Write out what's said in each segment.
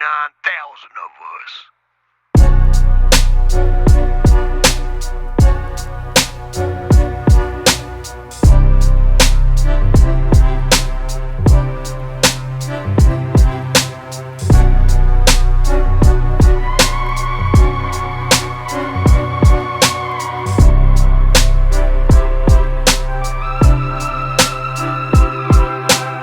99,000 of us.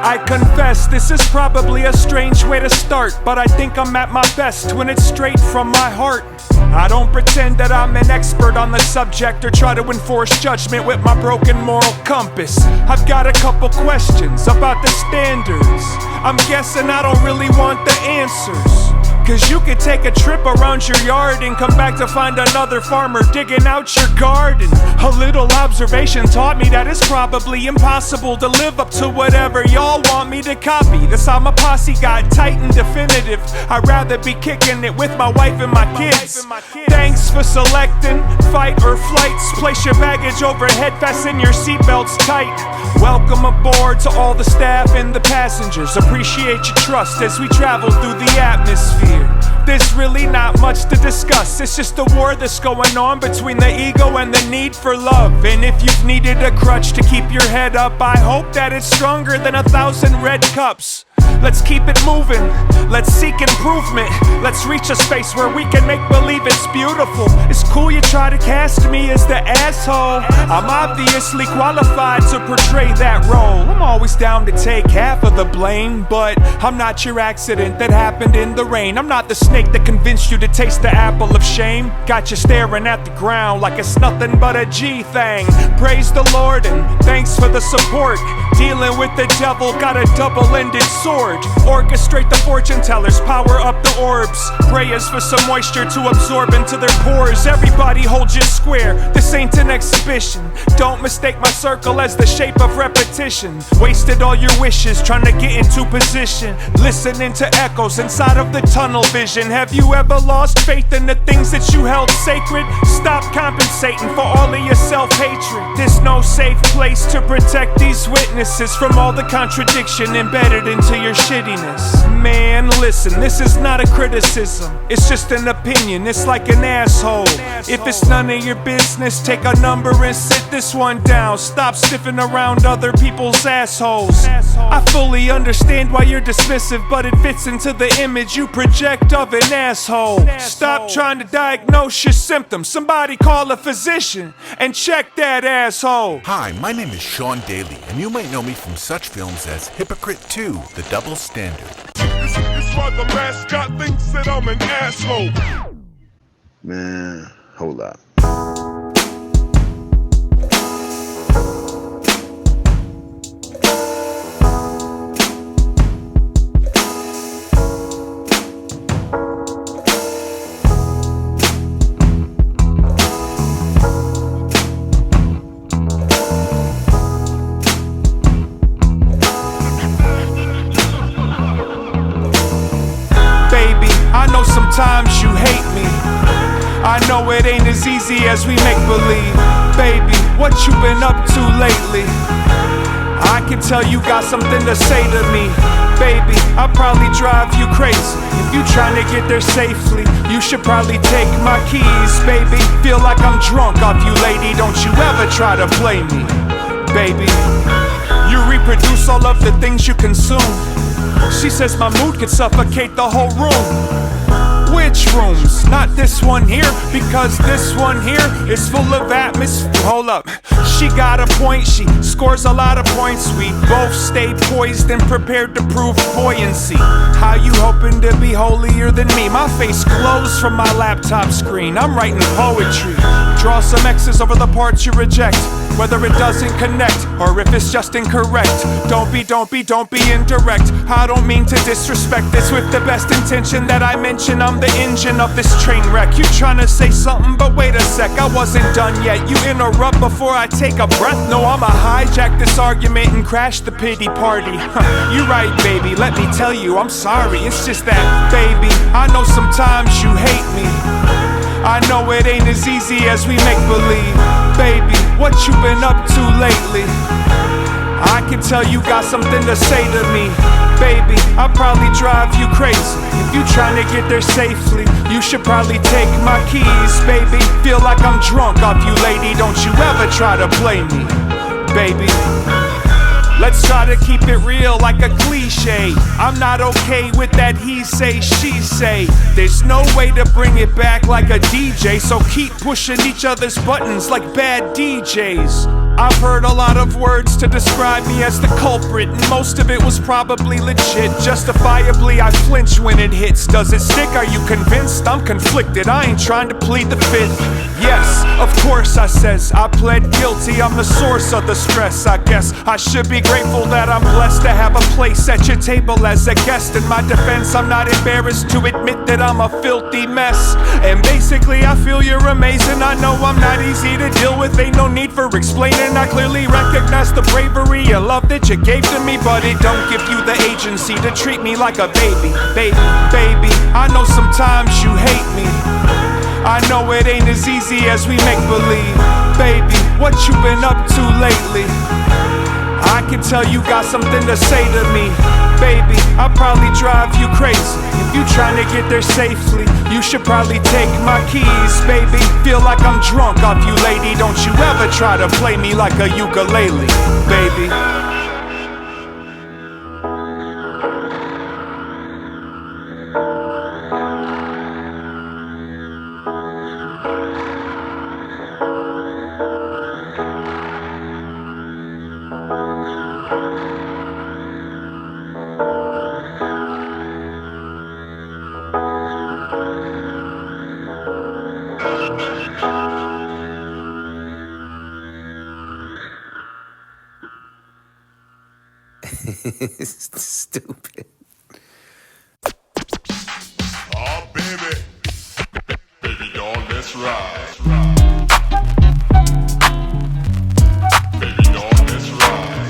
I confess, this is probably a strange way to start, but I think I'm at my best when it's straight from my heart. I don't pretend that I'm an expert on the subject or try to enforce judgment with my broken moral compass. I've got a couple questions about the standards. I'm guessing I don't really want the answers. Cause you could take a trip around your yard and come back to find another farmer digging out your garden. A little observation taught me that it's probably impossible to live up to whatever y'all want me to copy. That's how my posse got tight and definitive. I'd rather be kicking it with my wife and my kids. Thanks for selecting fight or flights. Place your baggage overhead, fasten your seatbelts tight. Welcome aboard to all the staff and the passengers. Appreciate your trust as we travel through the atmosphere. There's really not much to discuss. It's just a war that's going on between the ego and the need for love. And if you've needed a crutch to keep your head up, I hope that it's stronger than 1,000 red cups. Let's keep it moving, let's seek improvement. Let's reach a space where we can make believe it's beautiful. It's cool you try to cast me as the asshole. I'm obviously qualified to portray that role. I'm always down to take half of the blame, but I'm not your accident that happened in the rain. I'm not the snake that convinced you to taste the apple of shame. Got you staring at the ground like it's nothing but a G thing. Praise the Lord and thanks for the support. Dealing with the devil, got a double-ended sword. Orchestrate the fortune tellers, power up the orbs. Prayers for some moisture to absorb into their pores. Everybody hold your square, this ain't an exhibition. Don't mistake my circle as the shape of repetition. Wasted all your wishes trying to get into position. Listening to echoes inside of the tunnel vision. Have you ever lost faith in the things that you held sacred? Stop compensating for all of your self-hatred. There's no safe place to protect these witnesses from all the contradiction embedded into your shittiness. Man, listen, this is not a criticism. It's just an opinion, it's like an asshole. If it's none of your business, take a number and sit this one down. Stop sniffing around other people's assholes. I fully understand why you're dismissive, but it fits into the image you project of an asshole. Stop trying to diagnose your symptoms. Somebody call a physician and check that asshole. Hi, my name is Sean Daley, and you might know me from such films as Hypocrite 2, The Double Standard. It's why the mascot thinks that I'm an asshole. Man, hold up. Sometimes you hate me. I know it ain't as easy as we make believe. Baby, what you been up to lately? I can tell you got something to say to me. Baby, I'll probably drive you crazy. If you trying to get there safely, you should probably take my keys. Baby, feel like I'm drunk off you, lady. Don't you ever try to play me. Baby, you reproduce all of the things you consume. She says my mood could suffocate the whole room. Which rooms? Not this one here, because this one here is full of atmosphere. Hold up, she got a point, she scores a lot of points. We both stay poised and prepared to prove buoyancy. How you hoping to be holier than me? My face glows from my laptop screen. I'm writing poetry. Draw some X's over the parts you reject, whether it doesn't connect or if it's just incorrect. Don't be indirect. I don't mean to disrespect this with the best intention that I mention. I'm the engine of this train wreck. You tryna say something, but wait a sec, I wasn't done yet. You interrupt before I take a breath. No, I'ma hijack this argument and crash the pity party. You right, baby, let me tell you, I'm sorry. It's just that, baby, I know sometimes you hate me. I know it ain't as easy as we make believe. Baby, what you been up to lately? I can tell you got something to say to me. Baby, I'll probably drive you crazy. If you trying to get there safely, you should probably take my keys, baby. Feel like I'm drunk off you, lady. Don't you ever try to play me, baby. Let's try to keep it real like a cliche. I'm not okay with that he say, she say. There's no way to bring it back like a DJ, so keep pushing each other's buttons like bad DJs. I've heard a lot of words to describe me as the culprit, and most of it was probably legit. Justifiably, I flinch when it hits. Does it stick? Are you convinced? I'm conflicted. I ain't trying to plead the fifth. Yes, of course, I says. I pled guilty. I'm the source of the stress, I guess. I should be grateful that I'm blessed to have a place at your table as a guest. In my defense, I'm not embarrassed to admit that I'm a filthy mess. And basically, I feel you're amazing. I know I'm not easy to deal with. Ain't no need for explaining. I clearly recognize the bravery and love that you gave to me, but it don't give you the agency to treat me like a baby. Baby, I know sometimes you hate me. I know it ain't as easy as we make believe. Baby, what you been up to lately? I can tell you got something to say to me. Baby, I'll probably drive you crazy. If you trying to get there safely, you should probably take my keys, baby. Feel like I'm drunk off you, lady. Don't you ever try to play me like a ukulele, baby. Stupid. Oh, baby. Baby doll, let's ride. Baby doll, let's ride.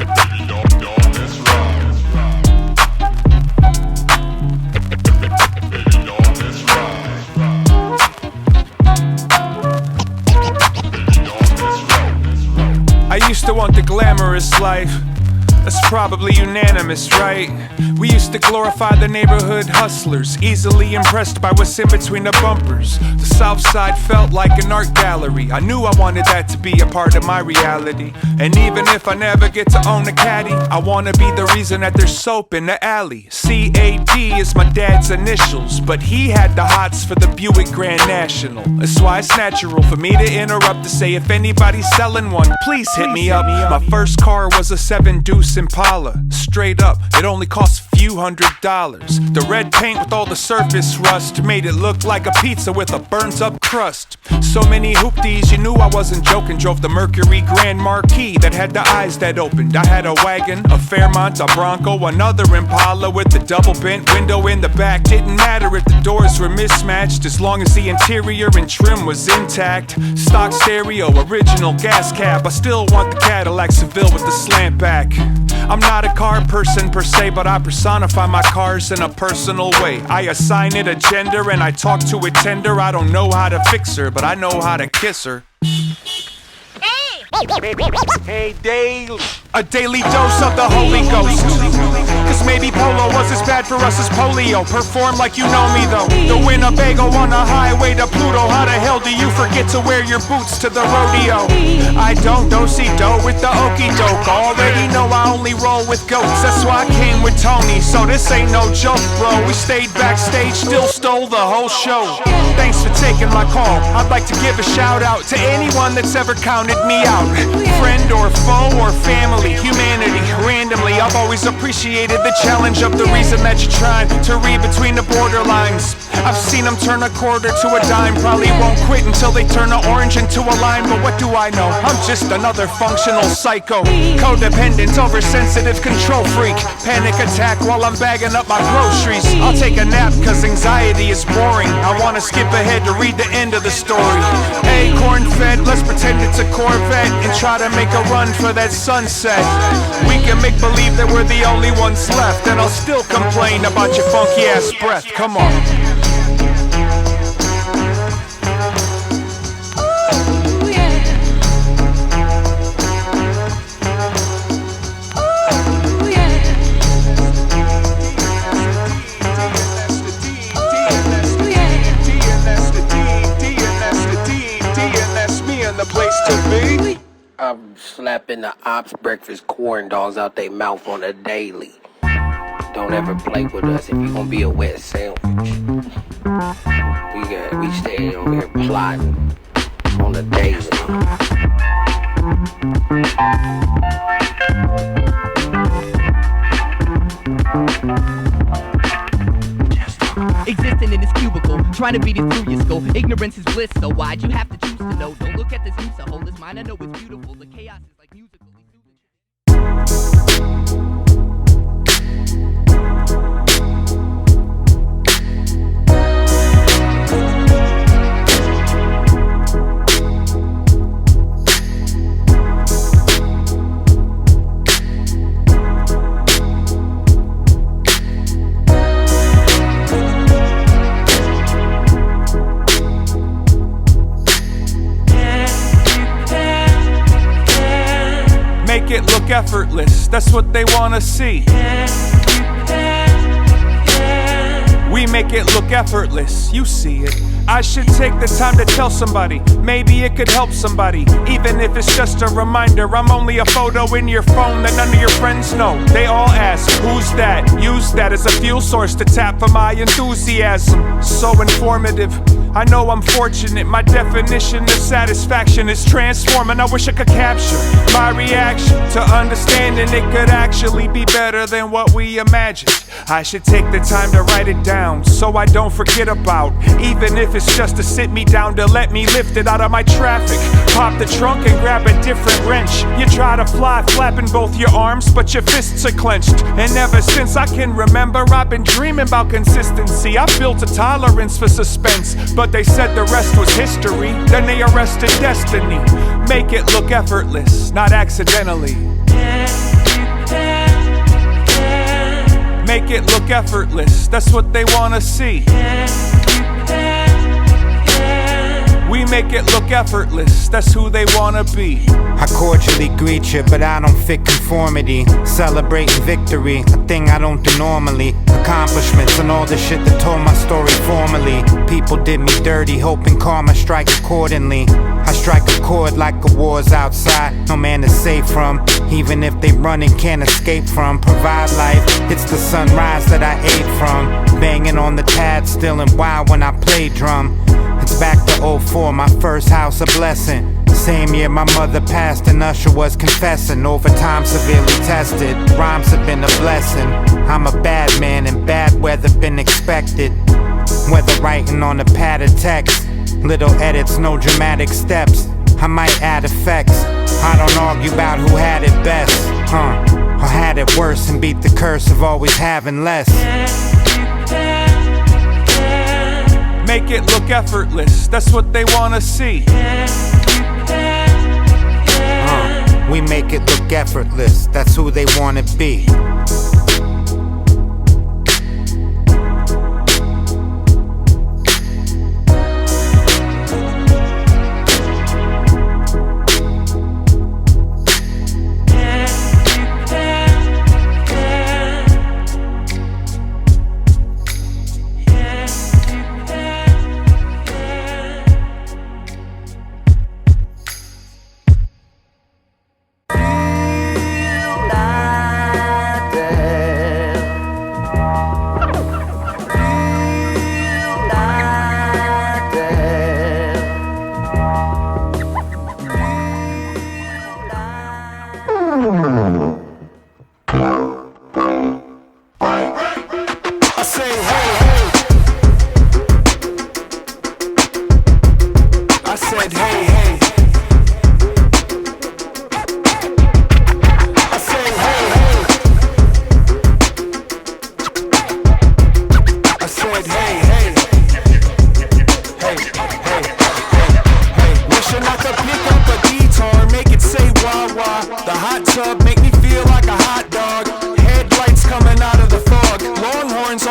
Baby doll, let's ride. Baby doll, let's ride. Baby doll, let's ride. I used to want the glamorous life. That's probably unanimous, right? We used to glorify the neighborhood hustlers, easily impressed by what's in between the bumpers. The South Side felt like an art gallery. I knew I wanted that to be a part of my reality. And even if I never get to own a Caddy, I wanna be the reason that there's soap in the alley. C.A.D. is my dad's initials, but he had the hots for the Buick Grand National. That's why it's natural for me to interrupt to say if anybody's selling one, please hit me up. My first car was a 7-deuce Impala. Straight up, it only cost a few $100s. The red paint with all the surface rust made it look like a pizza with a burnt up crust. So many hoopties, you knew I wasn't joking. Drove the Mercury Grand Marquis that had the eyes that opened. I had a wagon, a Fairmont, a Bronco, another Impala with the double bent window in the back. Didn't matter if the doors were mismatched as long as the interior and trim was intact. Stock stereo, original gas cap. I still want the Cadillac Seville with the slant back. I'm not a car person per se, but I personify my cars in a personal way. I assign it a gender and I talk to it tender. I don't know how to fix her, but I know how to kiss her. Hey, Daley. A daily dose of the Holy Ghost. Cause maybe polo was as bad for us as polio. Perform like you know me though. The Winnebago on the highway to Pluto. How the hell do you forget to wear your boots to the rodeo? I don't do-si-do with the okey doke. Already know I only roll with goats. That's why I came with Tony. So this ain't no joke, bro. We stayed backstage, still stole the whole show. Thanks for taking my call. I'd like to give a shout out to anyone that's ever counted me out. Friend or foe or family, humanity, randomly. I've always appreciated the challenge of the reason that you're trying to read between the borderlines. I've seen them turn a quarter to a dime. Probably won't quit until they turn an orange into a lime. But what do I know? I'm just another functional psycho. Codependent, oversensitive control freak. Panic attack while I'm bagging up my groceries. I'll take a nap cause anxiety is boring. I wanna skip ahead to read the end of the story. Hey, corn-fed, let's pretend it's a Corvette and try to make a run for that sunset. We can make believe that we're the only ones left, and I'll still complain about your funky ass breath. Come on. I'm slapping the ops breakfast corn dogs out they mouth on a daily. Don't ever play with us if you gonna be a wet sandwich. We stay over here plotting on the daily. Existing in this cubicle, trying to beat it through your skull. Ignorance is bliss, so why'd you have to choose to know? Don't look at this Musa, hold his mind, I know it's beautiful. The chaos is like musically Make it look effortless, that's what they wanna see. We make it look effortless, you see it. I should take the time to tell somebody, maybe it could help somebody. Even if it's just a reminder, I'm only a photo in your phone that none of your friends know. They all ask, who's that? Use that as a fuel source to tap for my enthusiasm. So informative, I know I'm fortunate. My definition of satisfaction is transforming. I wish I could capture my reaction to understanding it could actually be better than what we imagined. I should take the time to write it down so I don't forget about, even if it's just to sit me down to let me lift it out of my traffic. Pop the trunk and grab a different wrench. You try to fly flapping both your arms, but your fists are clenched. And ever since I can remember, I've been dreaming about consistency. I built a tolerance for suspense, but they said the rest was history. Then they arrested destiny. Make it look effortless, not accidentally. Make it look effortless, that's what they wanna see. We make it look effortless, that's who they wanna be. I cordially greet you, but I don't fit conformity. Celebrating victory, a thing I don't do normally. Accomplishments and all the shit that told my story formally. People did me dirty, hoping karma strike accordingly. I strike a chord like a war's outside, no man is safe from. Even if they run and can't escape from. Provide life, it's the sunrise that I ate from. Banging on the pad, still and wild when I play drum. It's back to 04, my first house a blessing. Same year my mother passed and Usher was confessing. Over time severely tested, rhymes have been a blessing. I'm a bad man and bad weather been expected. Whether writing on a pad of text, little edits, no dramatic steps. I might add effects, I don't argue about who had it best, or had it worse and beat the curse of always having less. Make it look effortless, that's what they wanna see. We make it look effortless, that's who they wanna be.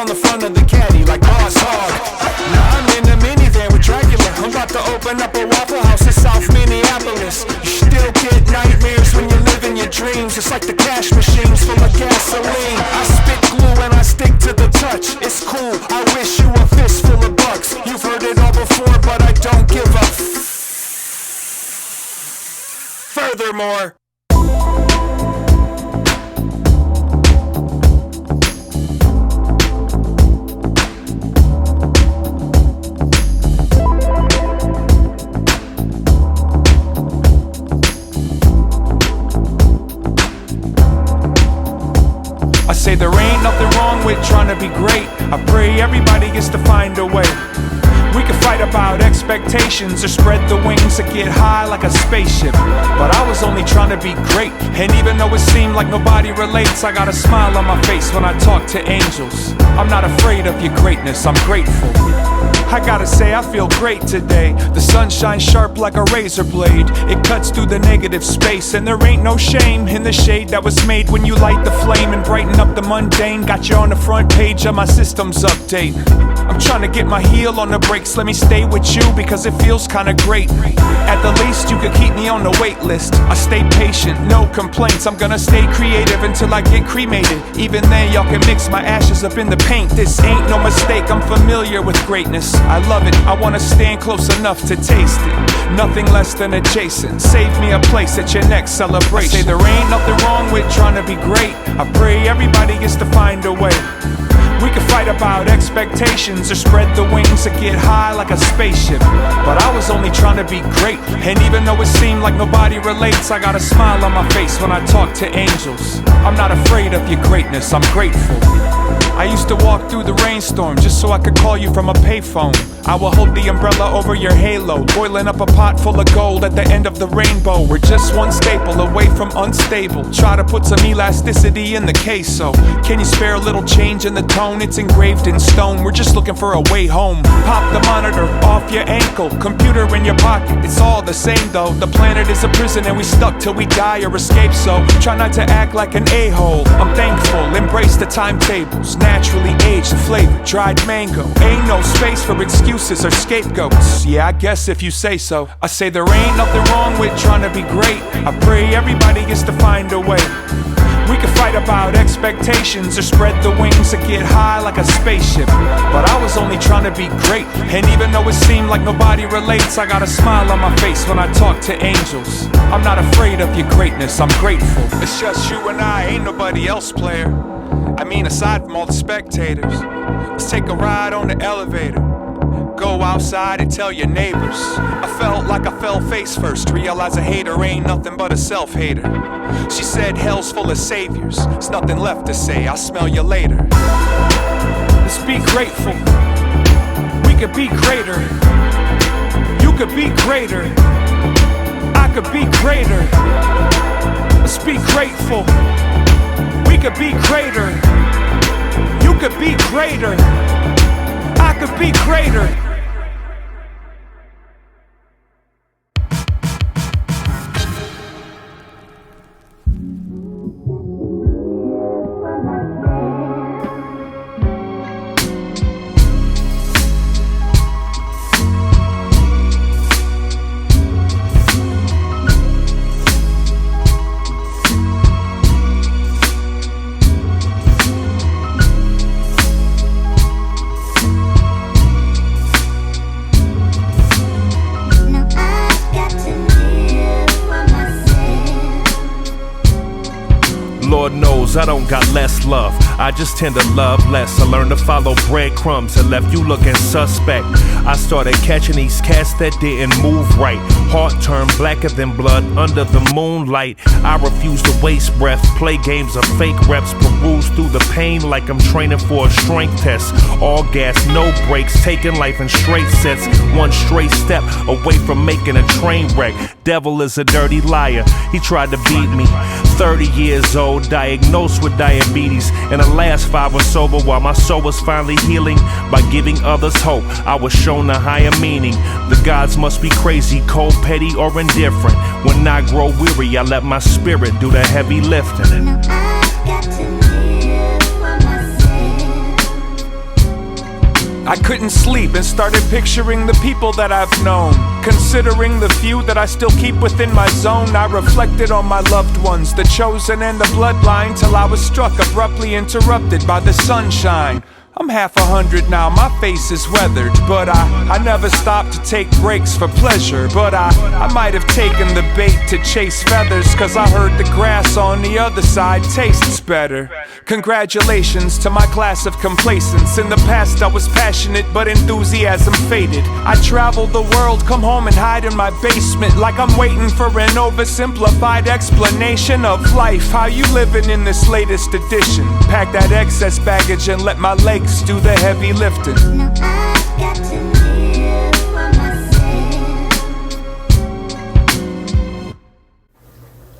on the front of the Caddy like Boss Hog. Now I'm in the minivan with Dracula. I'm about to open up a Waffle House in South Furthermore, I say there ain't nothing wrong with trying to be great. I pray everybody gets to find a way. We can fight about expectations or spread the wings that get high like a spaceship. But I was only trying to be great. And even though it seemed like nobody relates, I got a smile on my face when I talk to angels. I'm not afraid of your greatness, I'm grateful. I gotta say I feel great today. The sun shines sharp like a razor blade. It cuts through the negative space, and there ain't no shame in the shade that was made when you light the flame and brighten up the mundane. Got you on the front page of my systems update. I'm trying to get my heel on the brakes. Let me stay with you because it feels kinda great. At the least you could keep me on the wait list. I stay patient, no complaints. I'm gonna stay creative until I get cremated. Even then y'all can mix my ashes up in the paint. This ain't no mistake, I'm familiar with greatness. I love it, I wanna stand close enough to taste it. Nothing less than adjacent. Save me a place at your next celebration. I say there ain't nothing wrong with trying to be great. I pray everybody gets to find a way. We can fight about expectations or spread the wings that get high like a spaceship. But I was only trying to be great. And even though it seemed like nobody relates, I got a smile on my face when I talk to angels. I'm not afraid of your greatness, I'm grateful. I used to walk through the rainstorm just so I could call you from a payphone. I will hold the umbrella over your halo, boiling up a pot full of gold at the end of the rainbow. We're just one staple away from unstable. Try to put some elasticity in the queso. Can you spare a little change in the tone? It's engraved in stone. We're just looking for a way home. Pop the monitor off your ankle, computer in your pocket. It's all the same though. The planet is a prison and we stuck till we die or escape. So try not to act like an a-hole. I'm thankful, embrace the timetables. Naturally aged flavor, dried mango. Ain't no space for excuses or scapegoats. Yeah, I guess if you say so. I say there ain't nothing wrong with trying to be great. I pray everybody gets to find a way. We can fight about expectations or spread the wings that get high like a spaceship. But I was only trying to be great. And even though it seemed like nobody relates, I got a smile on my face when I talk to angels. I'm not afraid of your greatness, I'm grateful. It's just you and I, ain't nobody else, player. I mean aside from all the spectators. Let's take a ride on the elevator. Go outside and tell your neighbors. I felt like I fell face first. Realize a hater ain't nothing but a self-hater. She said hell's full of saviors. There's nothing left to say, I'll smell you later. Let's be grateful. We could be greater. You could be greater. I could be greater. Let's be grateful. We could be greater. You could be greater. I could be greater. Lord knows I don't got less love, I just tend to love less. I learned to follow breadcrumbs and left you looking suspect. I started catching these cats that didn't move right. Heart turned blacker than blood under the moonlight. I refuse to waste breath, play games of fake reps, peruse through the pain like I'm training for a strength test. All gas, no brakes, taking life in straight sets. One straight step away from making a train wreck. Devil is a dirty liar, he tried to beat me. 30 years old, diagnosed with diabetes. In the last 5 was sober while my soul was finally healing. By giving others hope, I was shown a higher meaning. The gods must be crazy, cold, petty, or indifferent. When I grow weary, I let my spirit do the heavy lifting. Now I've got to live for myself. I couldn't sleep and started picturing the people that I've known. Considering the few that I still keep within my zone, I reflected on my loved ones, the chosen and the bloodline, till I was struck, abruptly interrupted by the sunshine. I'm half 100 now, my face is weathered. But I never stopped to take breaks for pleasure. But I might have taken the bait to chase feathers, cause I heard the grass on the other side tastes better. Congratulations to my class of complacents. In the past I was passionate, but enthusiasm faded. I travel the world, come home and hide in my basement, like I'm waiting for an oversimplified explanation of life. How you living in this latest edition? Pack that excess baggage and let my legs do the heavy lifting. Now I've got to live for myself.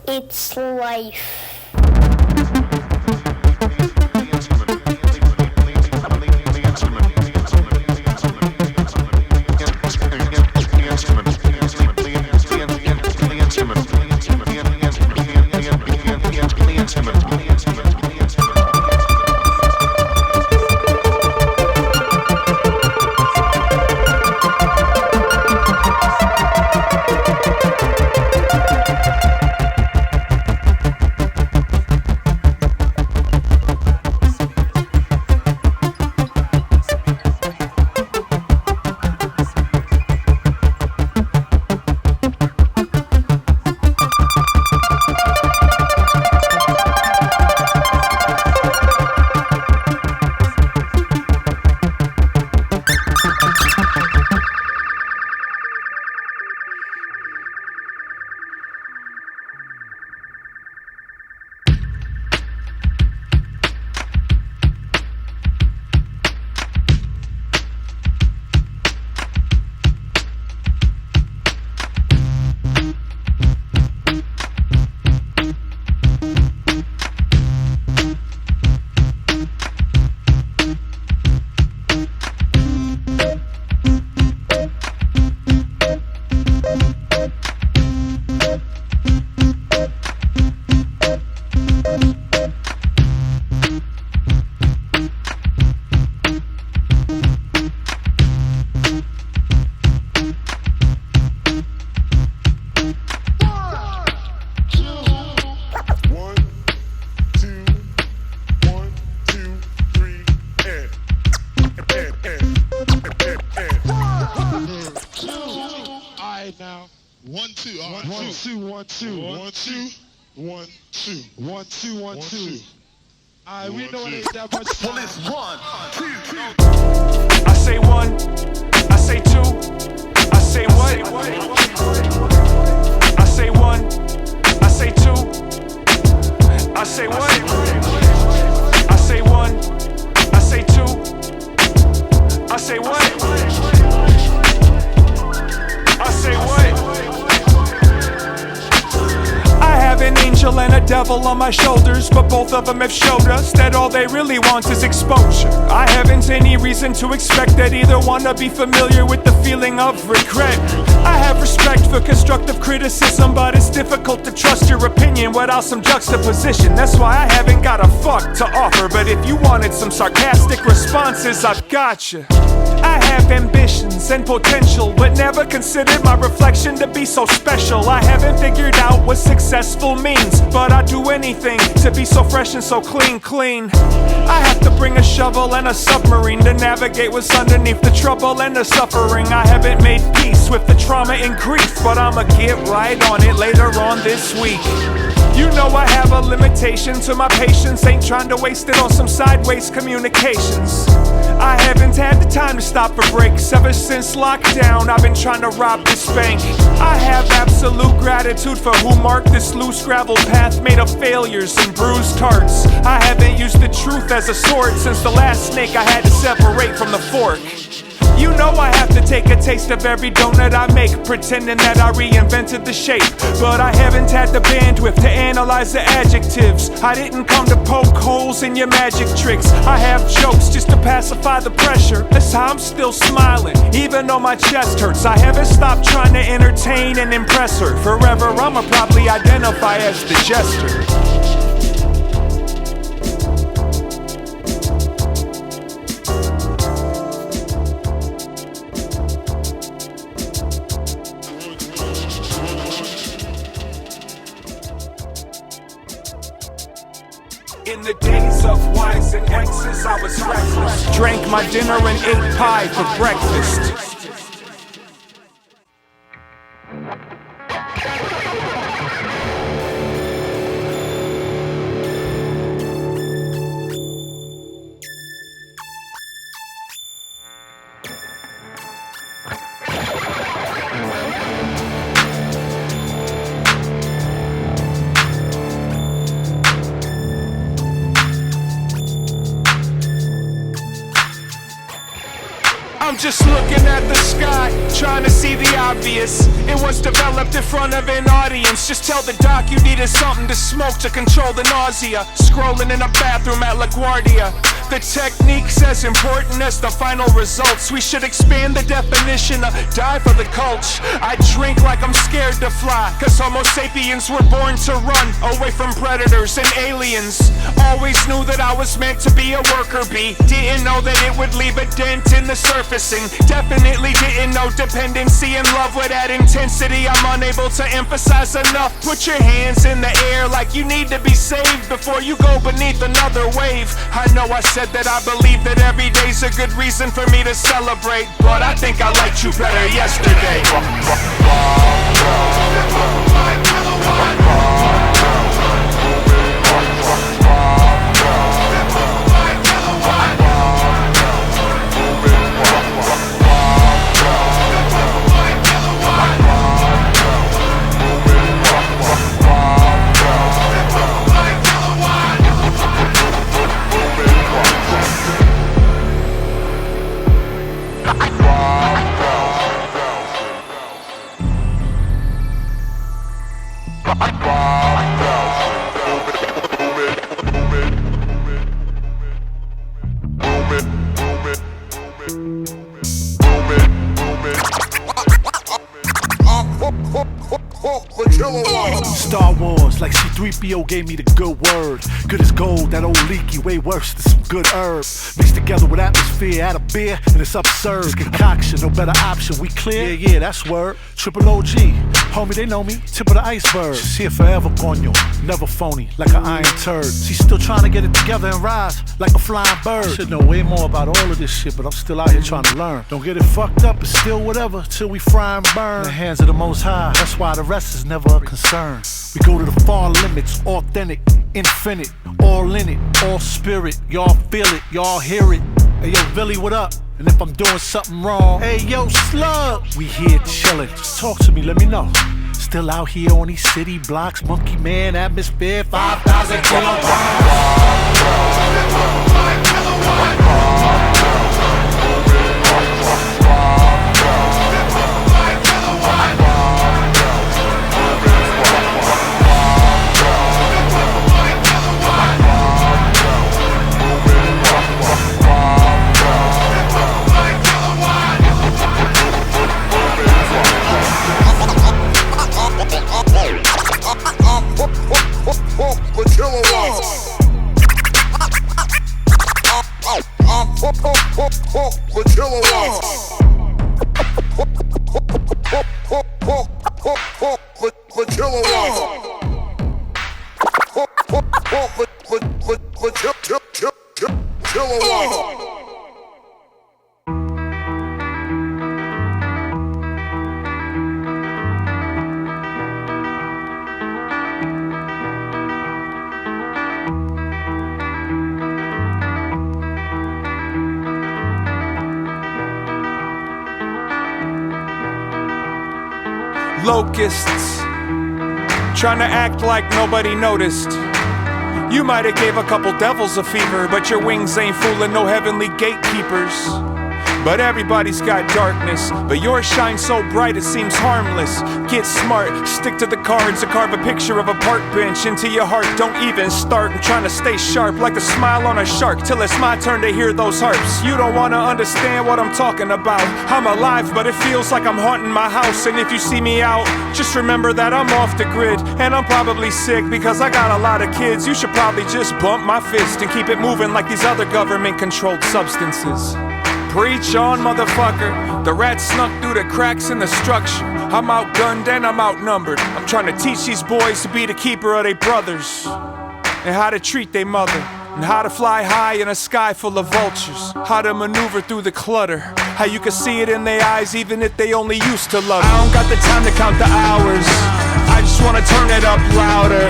It's life. We know it ain't that much time. Well, it's 1, 2, 3. I say one, I say two, I say what? I say one, I say two, I say what? I say one, I say two, I say what? I say what? I have an angel and a devil on my shoulders, but both of them have showed us that all they really want is exposure. I haven't any reason to expect that either one to be familiar with the feeling of regret. I have respect for constructive criticism, but it's difficult to trust your opinion without some juxtaposition. That's why I haven't got a fuck to offer, but if you wanted some sarcastic responses, I've got you. I have ambitions and potential, but never considered my reflection to be so special. I haven't figured out what successful means, but I do anything to be so fresh and so clean. I have to bring a shovel and a submarine to navigate what's underneath the trouble and the suffering. I haven't made peace with the trauma and grief, but I'ma get right on it later on this week. You know I have a limitation to my patience, ain't trying to waste it on some sideways communications. I haven't had the time to stop for breaks. Ever since lockdown, I've been trying to rob this bank. I have absolute gratitude for who marked this loose gravel path made of failures and bruised carts. I haven't used the truth as a sword since the last snake I had to separate from the fork. You know I have to take a taste of every donut I make, pretending that I reinvented the shape. But I haven't had the bandwidth to analyze the adjectives. I didn't come to poke holes in your magic tricks. I have jokes just to pacify the pressure. That's how I'm still smiling, even though my chest hurts. I haven't stopped trying to entertain and impress her. Forever I'ma probably identify as the Jester. In the days of Y's and X's, I was reckless. Drank my dinner and ate pie for breakfast. I'm just looking at the sky, trying to see the obvious. It was developed in front of an audience. Just tell the doc you needed something to smoke to control the nausea. Scrolling in a bathroom at LaGuardia. The technique's as important as the final results. We should expand the definition of die for the culture. I drink like I'm scared to fly, cause Homo sapiens were born to run away from predators and aliens. Always knew that I was meant to be a worker bee. Didn't know that it would leave a dent in the surfacing. Definitely didn't know dependency and love would add intensity. I'm unable to emphasize enough. Put your hands in the air like you need to be saved before you go beneath another wave. I know I said that I believe that every day's a good reason for me to celebrate, but I think I liked you better yesterday. Star Wars, like C-3PO gave me the good word. Good as gold, that old leaky, way worse than some good herb. Mixed together with atmosphere, add a beer, and it's absurd. This concoction, no better option, we clear? Yeah, that's word. Triple OG, homie, they know me, tip of the iceberg. She's here forever, coño, never phony, like an iron turd. She's still trying to get it together and rise, like a flying bird. I should know way more about all of this shit, but I'm still out here trying to learn. Don't get it fucked up, it's still whatever, till we fry and burn. In the hands of the Most High, that's why the rest is never a concern. We go to the far limits, authentic, infinite, all in it, all spirit. Y'all feel it, y'all hear it. Hey yo, Billy, what up? And if I'm doing something wrong, hey yo, Slug, we here chillin'. Just talk to me, let me know. Still out here on these city blocks, monkey man atmosphere, 5,000 kilowatts. Locusts, trying to act like nobody noticed. You might have gave a couple devils a fever, but your wings ain't fooling no heavenly gatekeepers. But everybody's got darkness, but yours shines so bright it seems harmless. Get smart, stick to the cards, and carve a picture of a park bench into your heart. Don't even start. I'm trying to stay sharp like a smile on a shark till it's my turn to hear those harps. You don't wanna understand what I'm talking about. I'm alive, but it feels like I'm haunting my house. And if you see me out, just remember that I'm off the grid. And I'm probably sick because I got a lot of kids. You should probably just bump my fist and keep it moving like these other government-controlled substances. Preach on, motherfucker. The rat snuck through the cracks in the structure. I'm outgunned and I'm outnumbered. I'm trying to teach these boys to be the keeper of their brothers. and how to treat their mother, and how to fly high in a sky full of vultures, how to maneuver through the clutter, how you can see it in their eyes even if they only used to love you. I don't got the time to count the hours, I just wanna turn it up louder.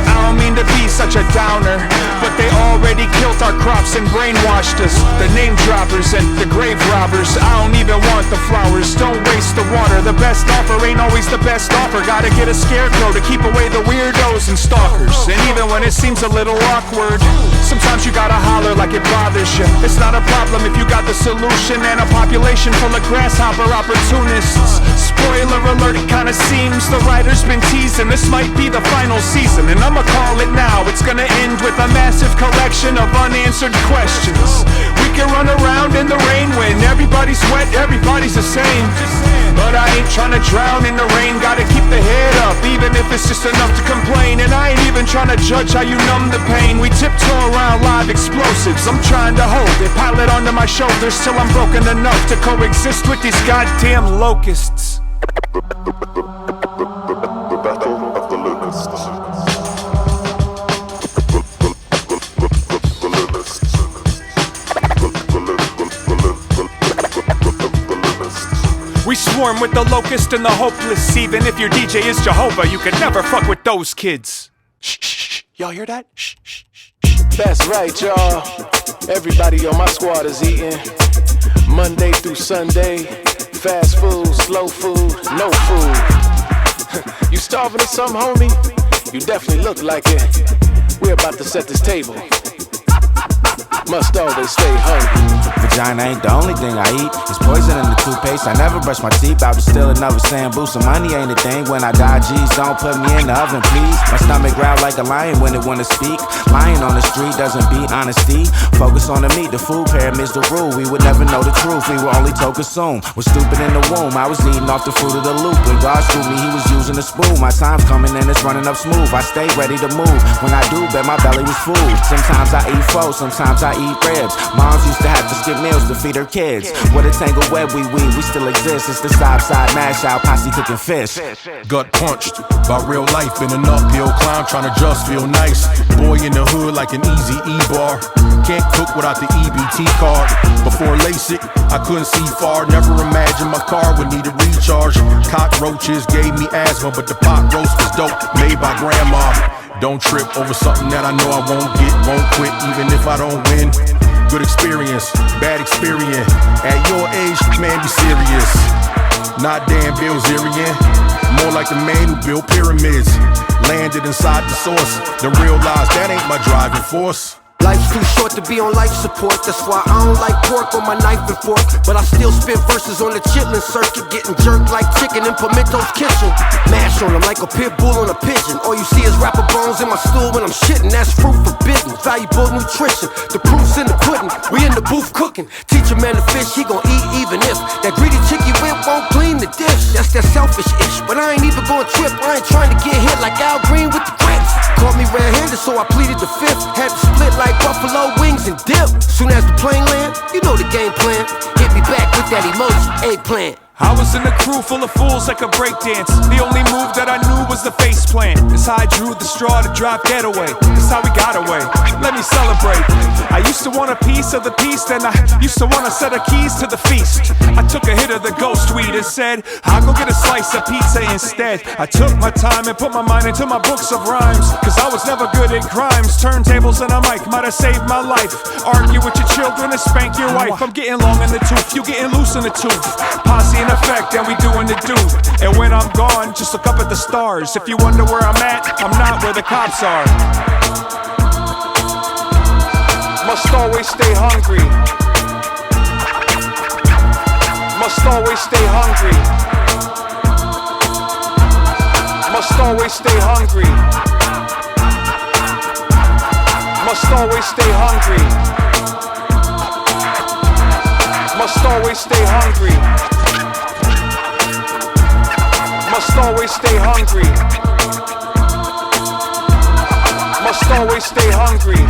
I don't mean to be such a downer, but they already killed our crops and brainwashed us. The name droppers and the grave robbers. I don't even want the flowers, don't waste the water. The best offer ain't always the best offer. Gotta get a scarecrow to keep away the weirdos and stalkers. And even when it seems a little awkward, sometimes you gotta holler like it bothers you. It's not a problem if you got the solution and a population full of grasshopper opportunists. Spoiler alert, it kinda seems the writer's been teasing this might be the final season, and I'ma call it now. It's gonna end with a massive collection of unanswered questions. We can run around in the rain when everybody's wet, everybody's the same. But I ain't tryna drown in the rain, gotta keep the head up, even if it's just enough to complain. And I ain't even tryna judge how you numb the pain. We tiptoe around live explosives, I'm trying to hold it, pile it onto my shoulders till I'm broken enough to coexist with these goddamn locusts. The Battle of the Locusts. We swarm with the locust and the hopeless. Even if your DJ is Jehovah, you can never fuck with those kids. Shh, shh, shh. Y'all hear that? Shh, shh, shh. That's right, y'all. Everybody on my squad is eating. Monday through Sunday. Fast food, slow food, no food. You starving or something, homie? You definitely look like it. We're about to set this table. Must always stay hungry. Vagina ain't the only thing I eat. It's poison in the toothpaste. I never brush my teeth. About to steal another Sambu. Some money ain't a thing. When I die, geez, don't put me in the oven, please. My stomach growl like a lion when it wanna speak. Lying on the street doesn't beat honesty. Focus on the meat. The food pyramids the rule. We would never know the truth. We were only told consume. Was stupid in the womb. I was eating off the fruit of the loop. When God screwed me, he was using a spoon. My time's coming and it's running up smooth. I stay ready to move. When I do, bet my belly was full. Sometimes I eat pho, sometimes I eat ribs. Moms used to have to skip meals to feed her kids. What a tangled web we weave, we still exist. It's the side mash out, posse cooking fish. Gut punched by real life in an uphill climb, trying to just feel nice. Boy in the hood like an easy E-bar. Can't cook without the EBT card. Before LASIK, I couldn't see far. Never imagined my car would need a recharge. Cockroaches gave me asthma, but the pot roast was dope, made by grandma. Don't trip over something that I know I won't get, won't quit even if I don't win. Good experience, bad experience. At your age, man, be serious. Not Dan Bilzerian, more like the man who built pyramids. Landed inside the source, then realized that ain't my driving force. Life's too short to be on life support. That's why I don't like pork on my knife and fork. But I still spit verses on the chitlin' circuit, getting jerked like chicken in Pimento's kitchen. Mash on them like a pit bull on a pigeon. All you see is rapper bones in my stool when I'm shitting. That's fruit forbidden, valuable nutrition. The proof's in the pudding, we in the booth cooking. Teach a man to fish, he gon' eat even if that greedy chick you with won't clean the dish. That's that selfish-ish, but I ain't even gon' trip. I ain't trying to get hit like Al Green with the grits. Called me red-handed, so I pleaded the fifth. Had to split like buffalo wings and dip. Soon as the plane land, you know the game plan. Hit me back with that emoji, eggplant. I was in a crew full of fools that could breakdance. The only move that I knew was the face plant. It's how I drew the straw to drive getaway. It's how we got away. Let me celebrate. I used to want a piece of the peace, then I used to want a set of keys to the feast. I took a hit of the ghost weed and said, I'll go get a slice of pizza instead. I took my time and put my mind into my books of rhymes, cause I was never good at crimes. Turntables and a mic might have saved my life. Argue with your children and spank your wife. I'm getting long in the tooth, you getting loose in the tooth. Posse in effect and we doing the do. And when I'm gone, just look up at the stars. If you wonder where I'm at, I'm not where the cops are. Must always stay hungry. Must always stay hungry. Must always stay hungry. Must always stay hungry. Must always stay hungry. Must always stay hungry. Must always stay hungry.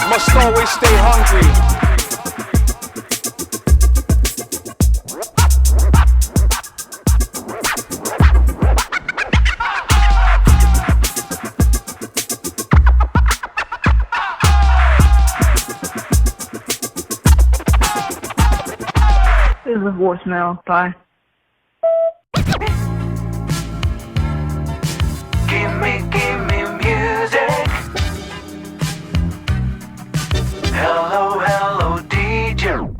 Must always stay hungry. a voicemail. Bye. Give me music. Hello, hello, DJ.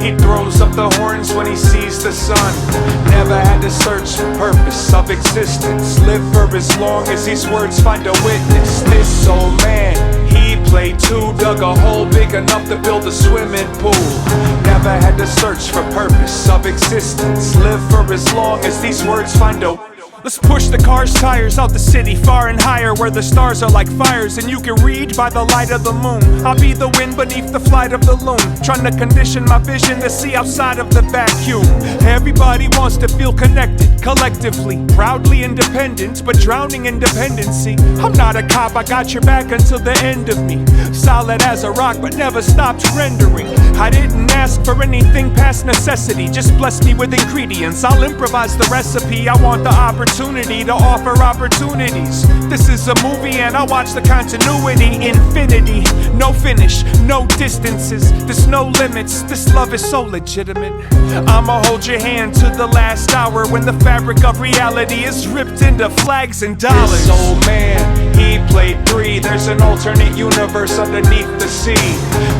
He throws up the horns when he sees the sun. Never had to search for purpose of existence. Live for as long as these words find a witness. This old man, he played too. Dug a hole big enough to build a swimming pool. Never had to search for purpose of existence. Live for as long as these words find a Let's push the car's tires out the city, far and higher, where the stars are like fires and you can read by the light of the moon. I'll be the wind beneath the flight of the loon, trying to condition my vision to see outside of the vacuum. Everybody wants to feel connected, collectively, proudly independent, but drowning in dependency. I'm not a cop, I got your back until the end of me. Solid as a rock, but never stopped rendering. I didn't ask for anything past necessity, just bless me with ingredients. I'll improvise the recipe. I want the opportunity to offer opportunities. This is a movie and I watch the continuity. Infinity, no finish, no distances. There's no limits, this love is so legitimate. I'ma hold your hand to the last hour, when the fabric of reality is ripped into flags and dollars. This old man, he played 3. There's an alternate universe underneath the sea.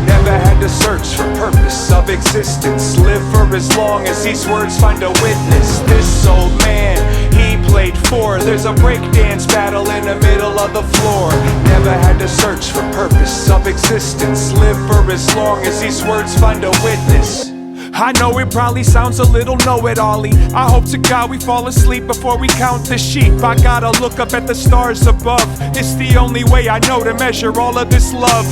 Never had to search for purpose of existence. Live for as long as these words find a witness. This old man, he played 4. There's a breakdance battle in the middle of the floor. Never had to search for purpose of existence. Live for as long as these words find a witness. I know it probably sounds a little know-it-all-y. I hope to God we fall asleep before we count the sheep. I gotta look up at the stars above. It's the only way I know to measure all of this love.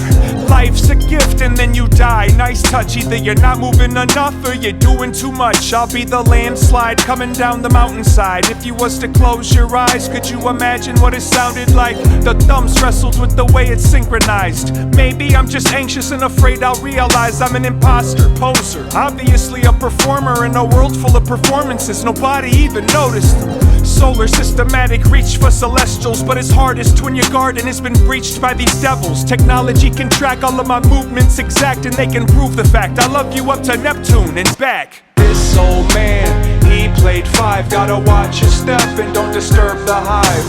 Life's a gift and then you die. Nice touch, either you're not moving enough or you're doing too much. I'll be the landslide coming down the mountainside. If you was to close your eyes, could you imagine what it sounded like? The thumbs wrestled with the way it's synchronized. Maybe I'm just anxious and afraid I'll realize I'm an imposter, poser, obviously a performer in a world full of performances. Nobody even noticed them. Solar systematic reach for celestials, but it's hardest when your garden has been breached by these devils. Technology can track all of my movements exact, and they can prove the fact I love you up to Neptune and back. This old man, he played 5. Gotta watch your step and don't disturb the hive.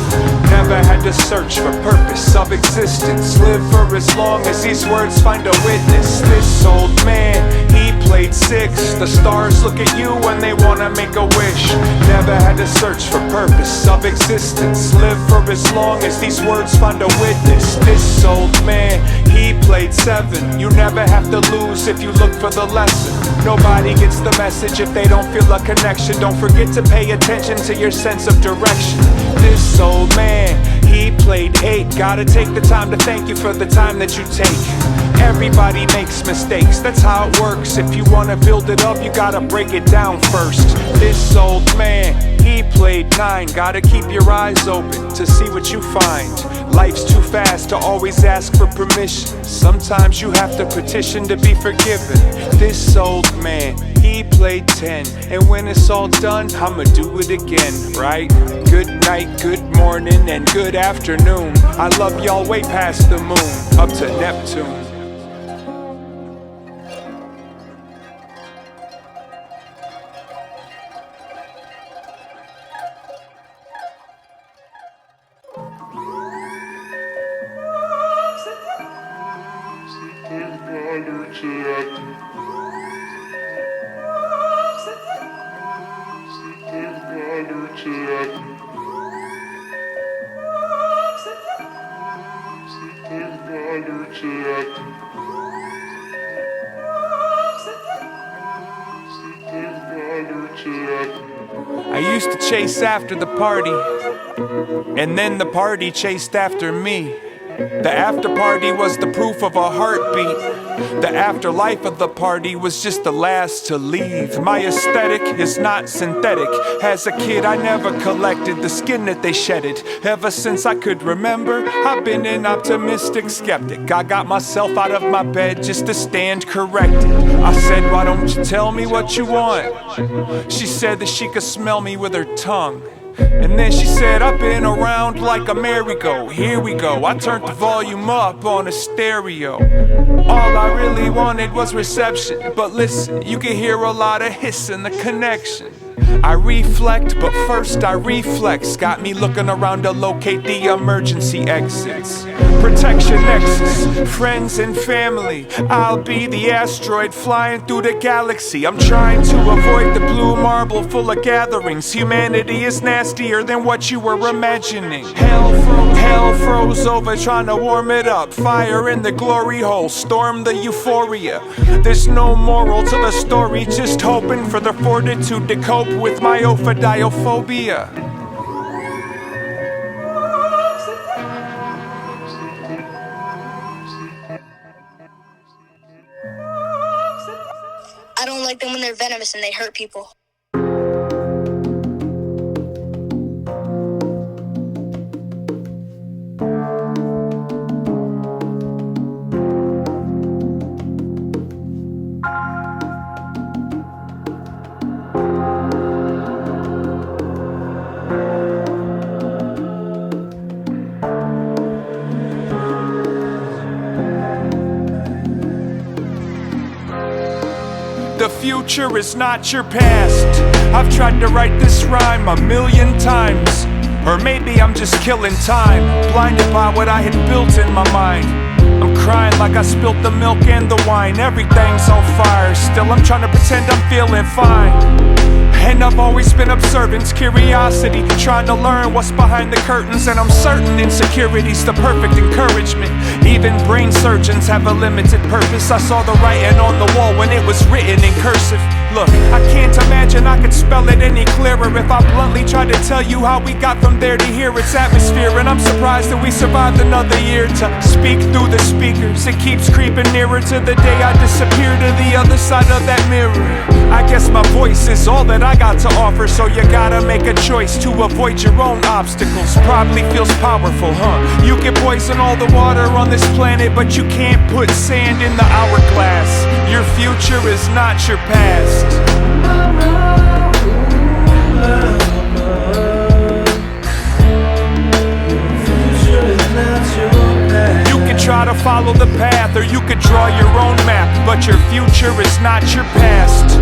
Never had to search for purpose of existence. Live for as long as these words find a witness. This old man, he played 6. The stars look at you when they wanna make a wish. Never had to search for purpose of existence. Live for as long as these words find a witness. This old man, he played 7. You never have to lose if you look for the lesson. Nobody gets the message if they don't feel a connection. Don't forget to pay attention to your sense of direction. This old man, he played 8. Gotta take the time to thank you for the time that you take. Everybody makes mistakes, that's how it works. If you wanna build it up, you gotta break it down first. This old man, he played 9. Gotta keep your eyes open to see what you find. Life's too fast to always ask for permission. Sometimes you have to petition to be forgiven. This old man, he played 10. And when it's all done, I'ma do it again, right? Good night, good morning, and good afternoon. I love y'all way past the moon, up to Neptune. I used to chase after the party, and then the party chased after me. The after party was the proof of a heartbeat. The afterlife of the party was just the last to leave. My aesthetic is not synthetic. As a kid I never collected the skin that they shedded. Ever since I could remember, I've been an optimistic skeptic. I got myself out of my bed just to stand corrected. I said, why don't you tell me what you want? She said that she could smell me with her tongue. And then she said, I've been around like a merry-go. Here we go, I turned the volume up on a stereo. All I really wanted was reception. But listen, you can hear a lot of hiss in the connection. I reflect, but first I reflex. Got me looking around to locate the emergency exits. Protection nexus, friends and family. I'll be the asteroid flying through the galaxy. I'm trying to avoid the blue marble full of gatherings. Humanity is nastier than what you were imagining. Hell froze over trying to warm it up. Fire in the glory hole, storm the euphoria. There's no moral to the story, just hoping for the fortitude to cope with my Ophidiophobia. I don't like them when they're venomous and they hurt people. The future is not your past. I've tried to write this rhyme 1,000,000 times. Or maybe I'm just killing time, blinded by what I had built in my mind. I'm crying like I spilled the milk and the wine. Everything's on fire, still I'm trying to pretend I'm feeling fine. And I've always been observant, curiosity, trying to learn what's behind the curtains. And I'm certain insecurity's the perfect encouragement. Even brain surgeons have a limited purpose. I saw the writing on the wall when it was written in cursive. Look, I can't imagine I could spell it any clearer if I bluntly tried to tell you how we got from there to here. It's atmosphere, and I'm surprised that we survived another year to speak through the speakers. It keeps creeping nearer to the day I disappear to the other side of that mirror. I guess my voice is all that I got to offer, so you gotta make a choice to avoid your own obstacles. Probably feels powerful, huh? You can poison all the water on this planet, but you can't put sand in the hourglass. Your future is not your past. You can try to follow the path, or you could draw your own map, but your future is not your past.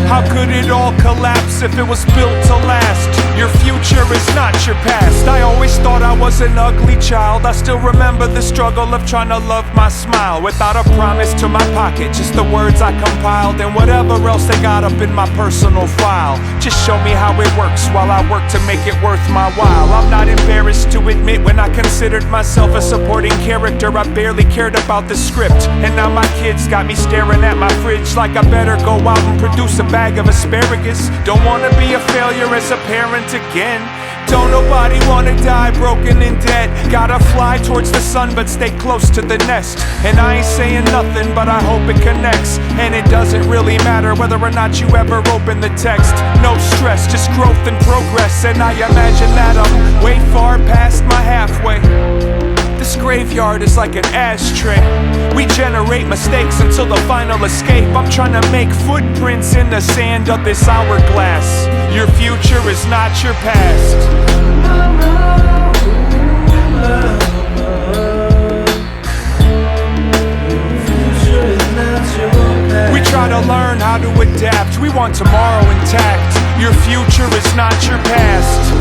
How could it all collapse if it was built to last? Your future is not your past. I always thought I was an ugly child. I still remember the struggle of trying to love my smile without a promise to my pocket, just the words I compiled and whatever else they got up in my personal file. Just show me how it works while I work to make it worth my while. I'm not embarrassed to admit when I considered myself a supporting character, I barely cared about the script. And now my kids got me staring at my fridge like I better go out and produce a bag of asparagus. Don't wanna be a failure as a parent again. Don't nobody wanna die broken in debt. Gotta fly towards the sun but stay close to the nest. And I ain't saying nothing but I hope it connects. And it doesn't really matter whether or not you ever open the text. No stress, just growth and progress. And I imagine that I'm way far past my halfway. This graveyard is like an ashtray. We generate mistakes until the final escape. I'm trying to make footprints in the sand of this hourglass. Your future is not your past. We try to learn how to adapt. We want tomorrow intact. Your future is not your past.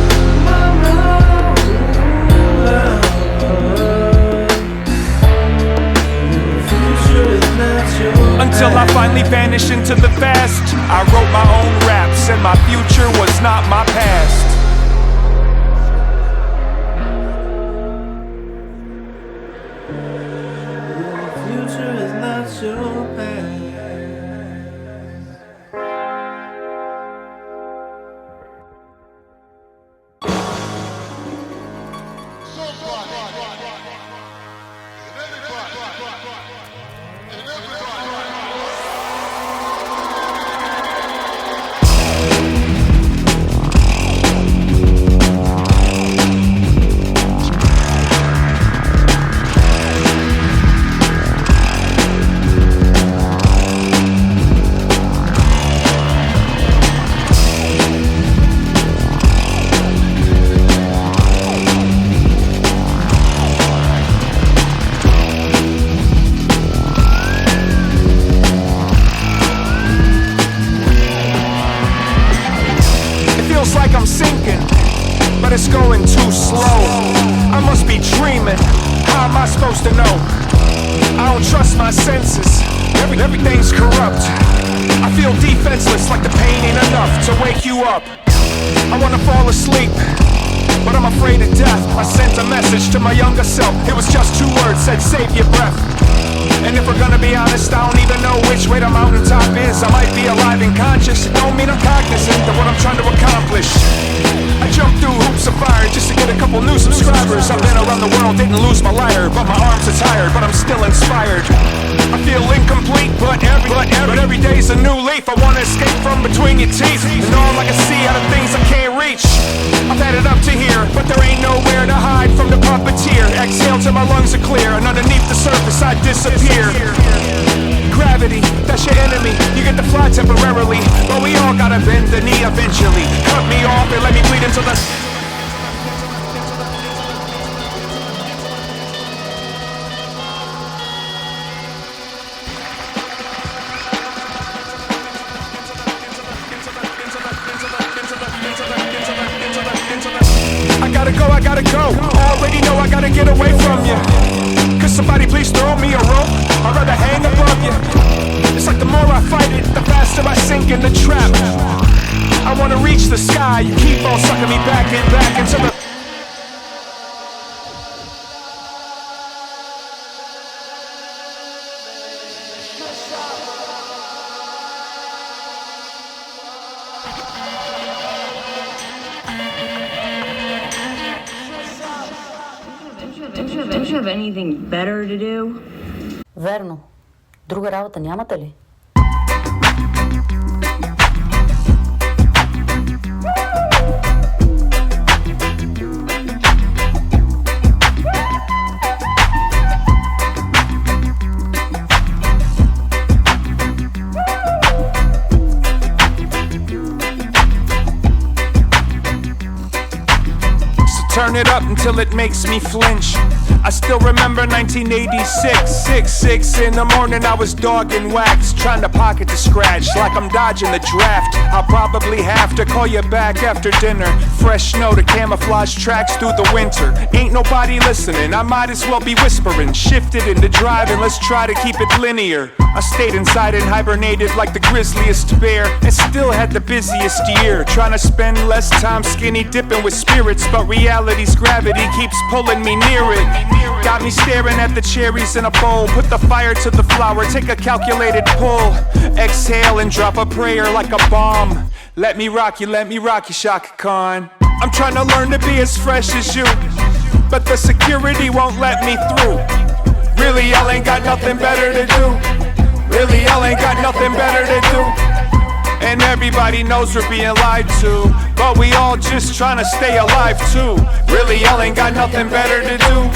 Until I finally vanish into the vast. I wrote my own raps and my future was not my past. Your future is not your past. It's going too slow. I must be dreaming. How am I supposed to know? I don't trust my senses. Everything's corrupt. I feel defenseless, like the pain ain't enough to wake you up. I wanna fall asleep, but I'm afraid of death. I sent a message to my younger self. It was just 2 words, said save your breath. And if we're gonna be honest, I don't even know which way the mountaintop is. I might be alive and conscious. It don't mean I'm cognizant of what I'm trying to accomplish. I jumped through hoops of fire just to get a couple new subscribers. I've been around the world, didn't lose my lighter, but my arms are tired, but I'm still inspired. I feel incomplete, but every day's a new leaf. I wanna escape from between your teeth, and all I can see out of things I can't reach. I've had it up to here, but there ain't nowhere to hide from the puppeteer. Exhale till my lungs are clear, and underneath the surface I disappear. Gravity, that's your enemy. You get to fly temporarily, but we all gotta bend the knee eventually. Cut me off and let me bleed into the... I gotta go. Already know I gotta get away from you. Could somebody please throw me a rope? I'd rather hang above you. It's like the more I fight it, the faster I sink in the trap. I wanna reach the sky. You keep on sucking me back into the... Don't you have anything better to do? Верно. Друга работа нямате ли? Turn turn it up until it makes me flinch. I still remember 1986, 6 in the morning I was dogging wax, trying to pocket the scratch like I'm dodging the draft. I'll probably have to call you back after dinner. Fresh snow to camouflage tracks through the winter. Ain't nobody listening, I might as well be whispering. Shifted into driving, let's try to keep it linear. I stayed inside and hibernated like the grisliest bear, and still had the busiest year, trying to spend less time skinny dipping with spirits, but reality's gravity keeps pulling me near it. Got me staring at the cherries in a bowl. Put the fire to the flower, take a calculated pull. Exhale and drop a prayer like a bomb. Let me rock you, Shaka Khan. I'm trying to learn to be as fresh as you, but the security won't let me through. Really, y'all ain't got nothing better to do. Really, y'all ain't got nothing better to do. And everybody knows we're being lied to, but we all just trying to stay alive too. Really, y'all ain't got nothing better to do.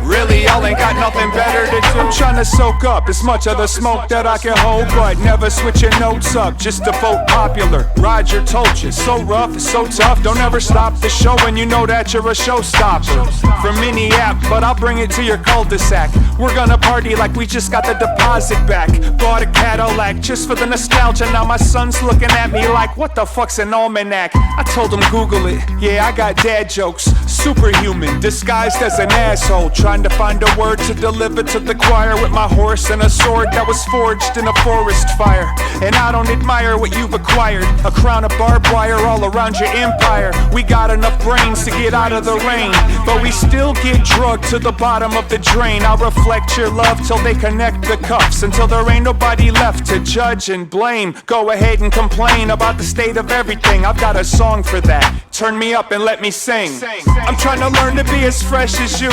Really, y'all ain't got nothing better to do. I'm trying to soak up as much of the smoke that I can hold, but never switching notes up just to vote popular. Roger told you, so rough, it's so tough. Don't ever stop the show when you know that you're a showstopper. From Mini-app, but I'll bring it to your cul-de-sac. We're gonna party like we just got the deposit back. Bought a Cadillac just for the nostalgia. Now my son's looking at me like, what the fuck's an almanac? I told him Google it, yeah, I got dad jokes. Superhuman, disguised as an asshole, trying to find a word to deliver to the choir with my horse and a sword that was forged in a forest fire. And I don't admire what you've acquired, a crown of barbed wire all around your empire. We got enough brains to get out of the rain, but we still get drugged to the bottom of the drain. I'll reflect your love till they connect the cuffs, until there ain't nobody left to judge and blame. Go ahead and complain about the state of everything, I've got a song for that. Turn me up and let me sing. I'm trying to learn to be as fresh as you,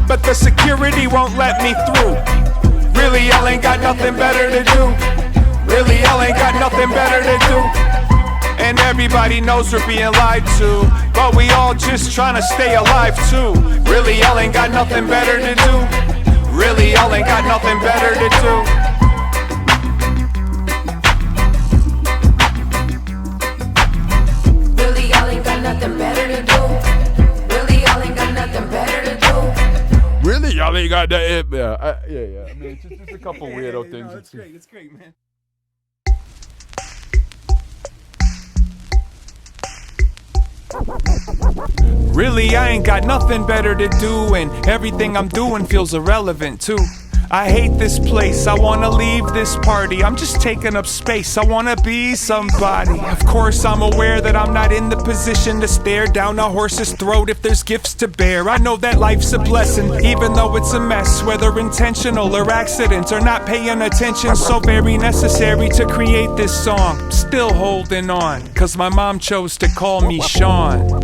but the security won't let me through. Really, y'all ain't got nothing better to do. Really, y'all ain't got nothing better to do. And everybody knows we're being lied to, but we all just trying to stay alive too. Really, y'all ain't got nothing better to do. Really, y'all ain't got nothing better to do. Nothing better to do. Really, y'all ain't got nothing better to do. Really, y'all ain't got that. Yeah. I mean, it's just a couple weirdo things. No, it's great. It's great, man. Really, I ain't got nothing better to do, and everything I'm doing feels irrelevant too. I hate this place, I wanna leave this party. I'm just taking up space, I wanna be somebody. Of course I'm aware that I'm not in the position to stare down a horse's throat if there's gifts to bear. I know that life's a blessing, even though it's a mess. Whether intentional or accident or not paying attention, so very necessary to create this song. Still holding on, cause my mom chose to call me Sean.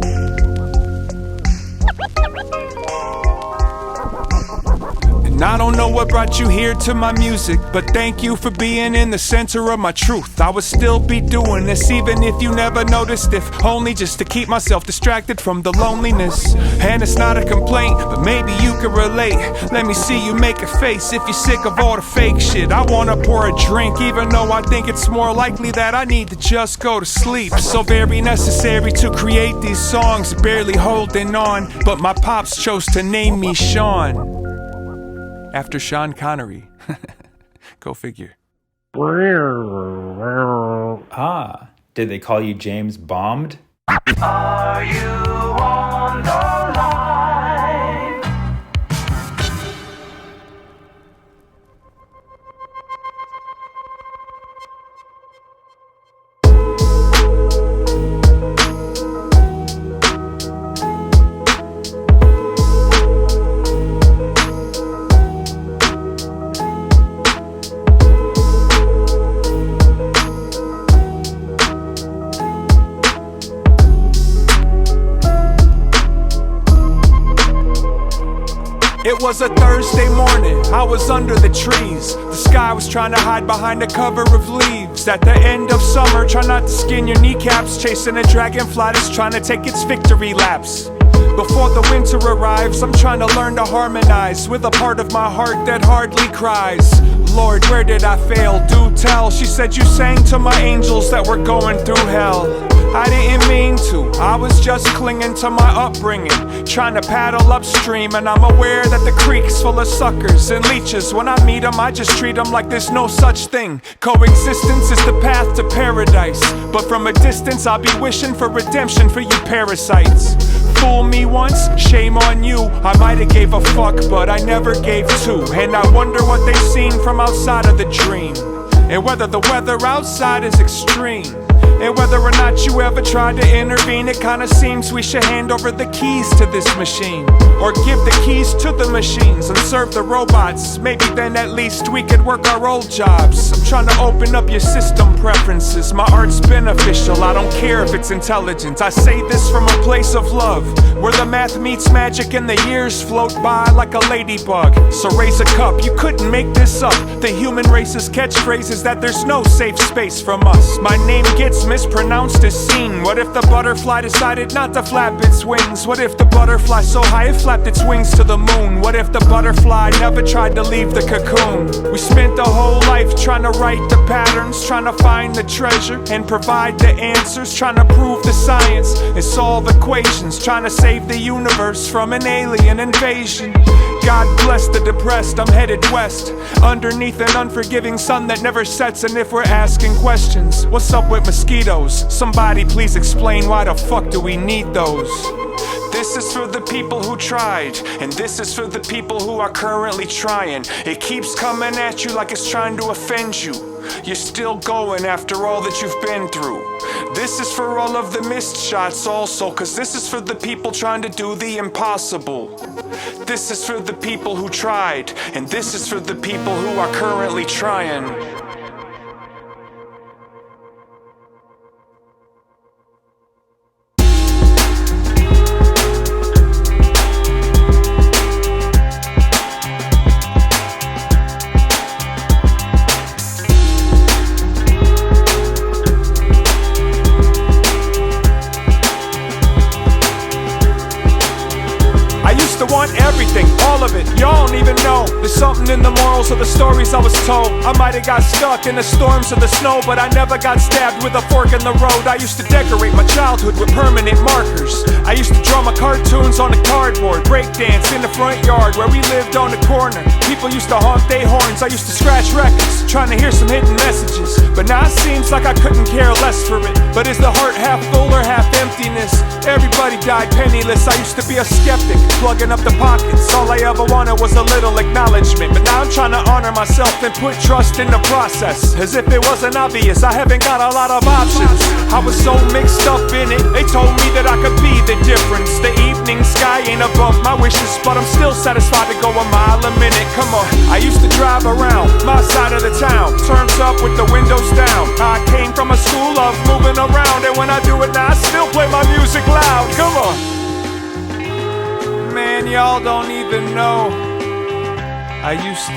And I don't know what brought you here to my music, but thank you for being in the center of my truth. I would still be doing this even if you never noticed, if only just to keep myself distracted from the loneliness. And it's not a complaint, but maybe you can relate. Let me see you make a face if you're sick of all the fake shit. I wanna pour a drink even though I think it's more likely that I need to just go to sleep. So very necessary to create these songs, barely holding on, but my pops chose to name me Sean. After Sean Connery. Go figure. Ah, did they call you James Bombed? Are you on the line? It was a Thursday morning, I was under the trees. The sky was trying to hide behind a cover of leaves. At the end of summer, try not to skin your kneecaps. Chasing a dragonfly that's trying to take its victory laps. Before the winter arrives, I'm trying to learn to harmonize with a part of my heart that hardly cries. Lord, where did I fail? Do tell. She said you sang to my angels that were going through hell. I didn't mean to, I was just clinging to my upbringing, trying to paddle upstream, and I'm aware that the creek's full of suckers and leeches. When I meet them, I just treat them like there's no such thing. Coexistence is the path to paradise, but from a distance I'll be wishing for redemption for you parasites. Fool me once, shame on you. I might've gave a fuck, but I never gave two. And I wonder what they've seen from outside of the dream, and whether the weather outside is extreme, and whether or not you ever tried to intervene. It kinda seems we should hand over the keys to this machine, or give the keys to the machines and serve the robots. Maybe then at least we could work our old jobs. I'm trying to open up your system preferences. My art's beneficial, I don't care if it's intelligent. I say this from a place of love, where the math meets magic and the years float by like a ladybug. So raise a cup, you couldn't make this up. The human race's catchphrase is that there's no safe space from us. My name gets mispronounced as seen. What if the butterfly decided not to flap its wings? What if the butterfly so high it flapped its wings to the moon? What if the butterfly never tried to leave the cocoon? We spent a whole life trying to write the patterns, trying to find the treasure and provide the answers, trying to prove the science and solve equations, trying to save the universe from an alien invasion. God bless the depressed, I'm headed west, underneath an unforgiving sun that never sets. And if we're asking questions, what's up with mosquitoes? Somebody please explain, why the fuck do we need those? This is for the people who tried, and this is for the people who are currently trying. It keeps coming at you like it's trying to offend you. You're still going after all that you've been through. This is for all of the missed shots also, cause this is for the people trying to do the impossible. This is for the people who tried, and this is for the people who are currently trying. Want everything, all of it, y'all don't even know. There's something in the morals of the stories I was told. I might have got stuck in the storms of the snow, but I never got stabbed with a fork in the road. I used to decorate my childhood with permanent markers. I used to draw my cartoons on the cardboard, breakdance in the front yard where we lived on the corner. People used to honk their horns. I used to scratch records, trying to hear some hidden messages. But now it seems like I couldn't care less for it. But is the heart half full or half emptiness? Everybody died penniless. I used to be a skeptic, plugging up the pockets. All I ever wanted was a little acknowledgement. But now I'm trying to honor myself and put trust in the process. As if it wasn't obvious, I haven't got a lot of options. I was so mixed up in it. They told me that I could be the difference. The evening sky ain't above my wishes, but I'm still satisfied to go a mile a minute. Come on, I used to drive around my side of the town, turns up with the windows down. I came from a school of moving around, and when I do it now I still play my music loud. Come on. Man, y'all don't even know. I used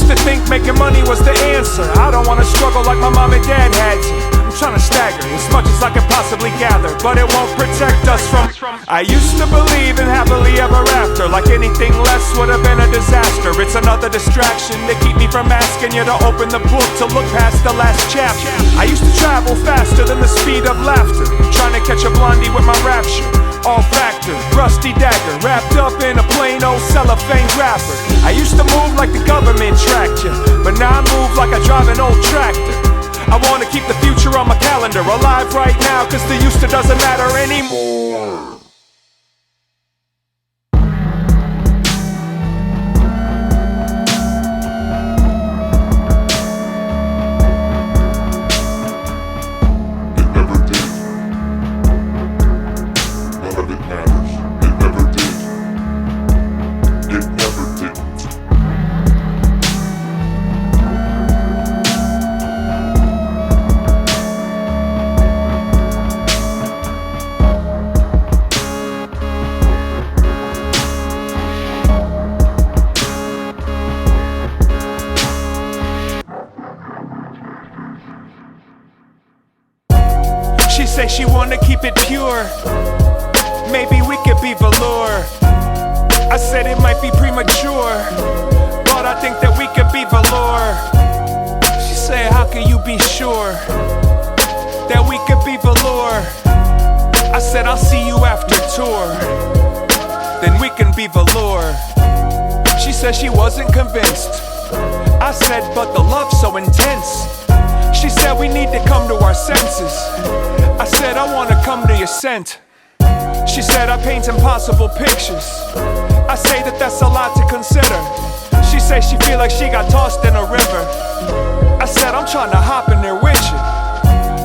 to think making money was the answer. I don't wanna struggle like my mom and dad had to. I'm trying to stagger as much as I can possibly gather, but it won't protect us from. I used to believe in happily ever after, like anything less would have been a disaster. It's another distraction to keep me from asking you to open the book to look past the last chapter. I used to travel faster than the speed of laughter, trying to catch a blondie with my rapture. All factor, rusty dagger, wrapped up in a plain old cellophane wrapper. I used to move like the government tracked you, but now I move like I drive an old tractor. I wanna keep the future on my calendar, alive right now, cause the used to doesn't matter anymore. Say she wanna keep it pure. Maybe we could be Velour. I said it might be premature, but I think that we could be Velour. She said, how can you be sure that we could be Velour? I said, I'll see you after tour, then we can be Velour. She said she wasn't convinced. I said, but the love's so intense. She said, we need to come to our senses. I said, I wanna come to your scent. She said, I paint impossible pictures. I say that that's a lot to consider. She said she feel like she got tossed in a river. I said, I'm trying to hop in there with you.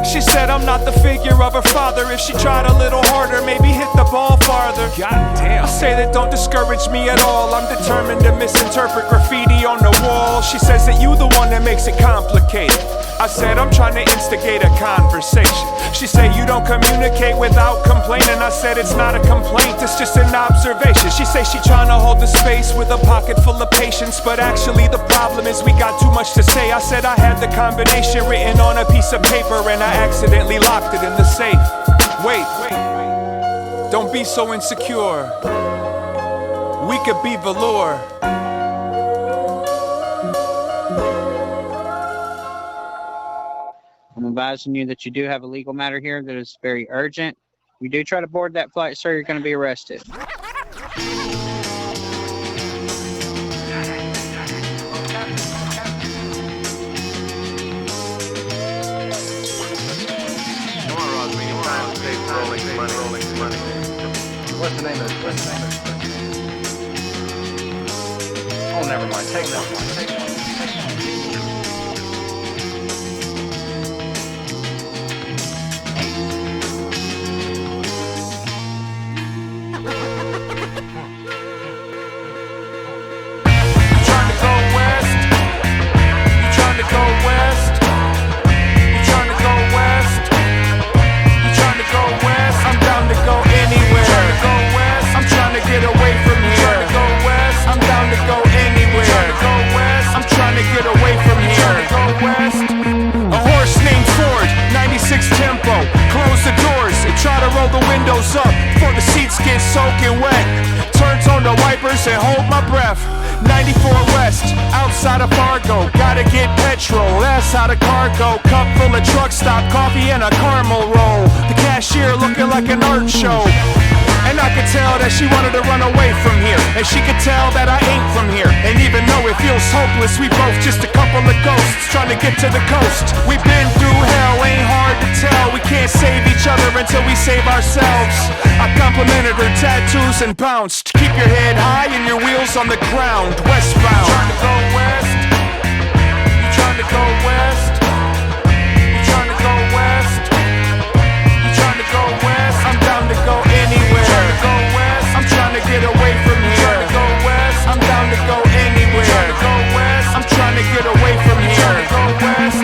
She said, I'm not the figure of her father. If she tried a little harder, maybe hit the ball farther. Goddamn. I say that don't discourage me at all. I'm determined to misinterpret graffiti on the wall. She says that you the one that makes it complicated. I said, I'm trying to instigate a conversation. She said, you don't communicate without complaining. I said, it's not a complaint, it's just an observation. She said she trying to hold the space with a pocket full of patience, but actually the problem is we got too much to say. I said I had the combination written on a piece of paper and I accidentally locked it in the safe. Wait, don't be so insecure. We could be Velour. I'm advising you that you do have a legal matter here that is very urgent. If you do try to board that flight, sir, you're going to be arrested. What's the name of it? Oh, never mind. Take that one. Up before the seats get soaking wet. Turns on the wipers and hold my breath. 94 West, outside of Fargo. Gotta get petrol, that's how the car go. Cup full of truck stop coffee and a caramel roll. The cashier looking like an art show. And I could tell that she wanted to run away from here. And she could tell that I ain't from here. And even though it feels hopeless, we both just a couple of ghosts trying to get to the coast. We've been through hell, ain't hard to tell. We can't save each other until we save ourselves. I complimented her tattoos and bounced. Keep your head high and your wheels on the ground. Westbound. You trying to go west? You trying to go west? You trying to go west? You trying to go west? I'm down to go anywhere. Trying to go west? I'm trying to get away from here. Trying to go west? I'm down to go anywhere. Trying to go west? I'm trying to get away from here. Trying to go west?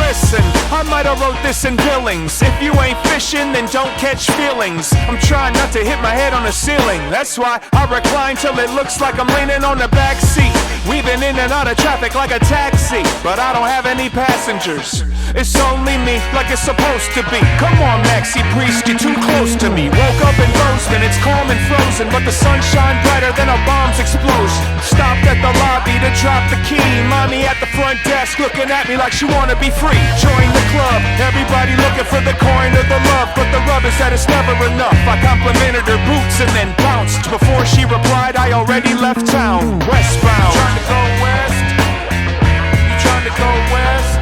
Listen, I might have wrote this in Billings. If you ain't fishing, then don't catch feelings. I'm trying not to hit my head on the ceiling. That's why I recline till it looks like I'm leaning on the back seat. Weaving in and out of traffic like a taxi, but I don't have any passengers. It's only me, like it's supposed to be. Come on, Maxi Priest, you're too close to me. Woke up in Bozeman, it's calm and frozen, but the sun shine brighter than a bomb's explosion. Stopped at the lobby to drop the key. Mommy at the front desk looking at me like she wanna be free. Join the club, everybody looking for the coin of the love, but the rub is that it's never enough. I complimented her boots and then bounced. Before she replied, I already left town. Westbound. You trying to go west? You trying to go west?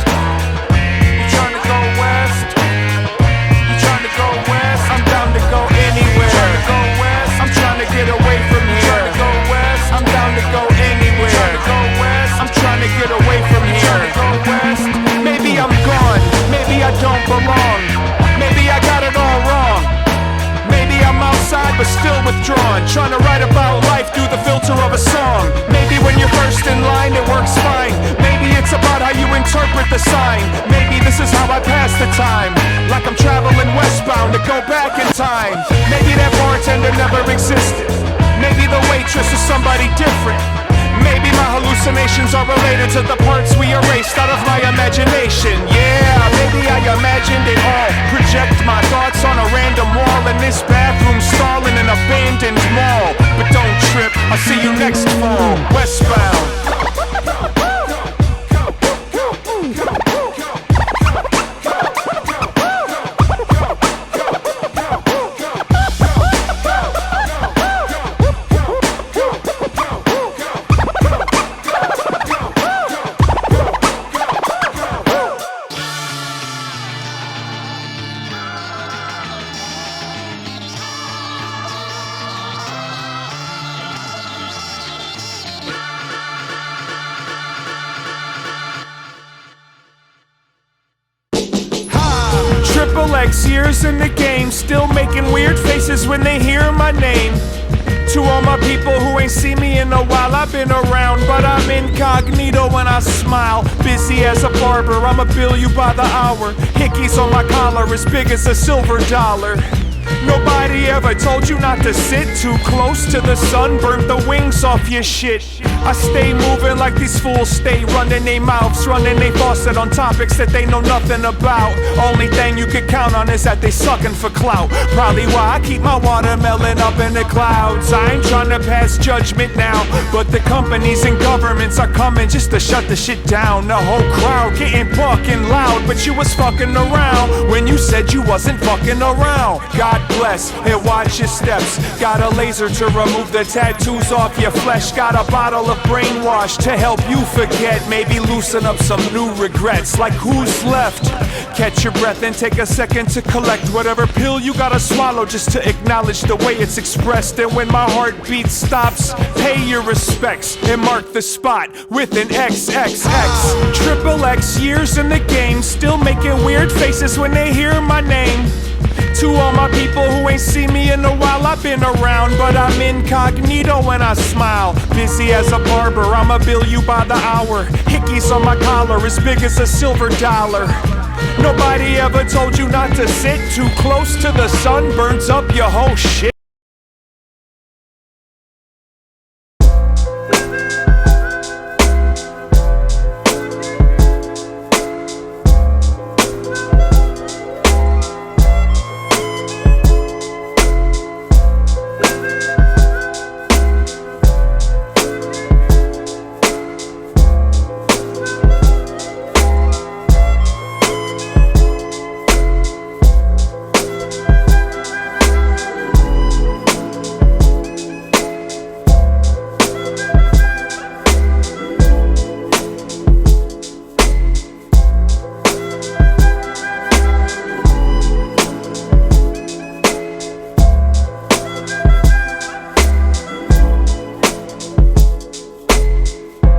You trying to go west? You trying to go west? I'm down to go anywhere. Trying to go west? I'm trying to get away from here. Trying to go west? I'm down to go anywhere. Trying to go west? I'm trying to get away from here. Trying to go west? Maybe I'm gone. Maybe I don't belong. Maybe I got it all wrong. Maybe I'm outside but still withdrawn, trying to write about life through the filter of a song. Maybe when you're first in line it works fine. Maybe it's about how you interpret the sign. Maybe this is how I pass the time, like I'm traveling westbound to go back in time. Maybe that bartender never existed. Maybe the waitress is somebody different. Maybe my hallucinations are related to the parts we erased out of my imagination. Yeah, maybe I imagined it all. Project my thoughts on a random wall in this bathroom stall in an abandoned mall. but don't trip, I'll see you next fall. Westbound. X years in the game, still making weird faces when they hear my name. To all my people who ain't seen me in a while, I've been around, but I'm incognito when I smile. Busy as a barber, I'ma bill you by the hour. Hickeys on my collar as big as a silver dollar. Nobody ever told you not to sit too close to the sun, burn the wings off your shit. I stay moving like these fools stay running their mouths, running their faucet on topics that they know nothing about. Only thing you can count on is that they sucking for clout. Probably why I keep my watermelon up in the clouds. I ain't trying to pass judgment now, but the companies and governments are coming just to shut the shit down. The whole crowd getting fucking loud, but you was fucking around when you said you wasn't fucking around. God bless and watch your steps. Got a laser to remove the tattoos off your flesh. Got a bottle of brainwash to help you forget. Maybe loosen up some new regrets. Like who's left? Catch your breath and take a second to collect whatever pill you gotta swallow just to acknowledge the way it's expressed. And when my heartbeat stops, pay your respects and mark the spot with an XXX. Triple X years in the game, still making weird faces when they hear my name. To all my people who ain't seen me in a while, I've been around, but I'm incognito when I smile. Busy as a barber, I'ma bill you by the hour. Hickeys on my collar as big as a silver dollar. Nobody ever told you not to sit too close to the sun, burns up your whole shit.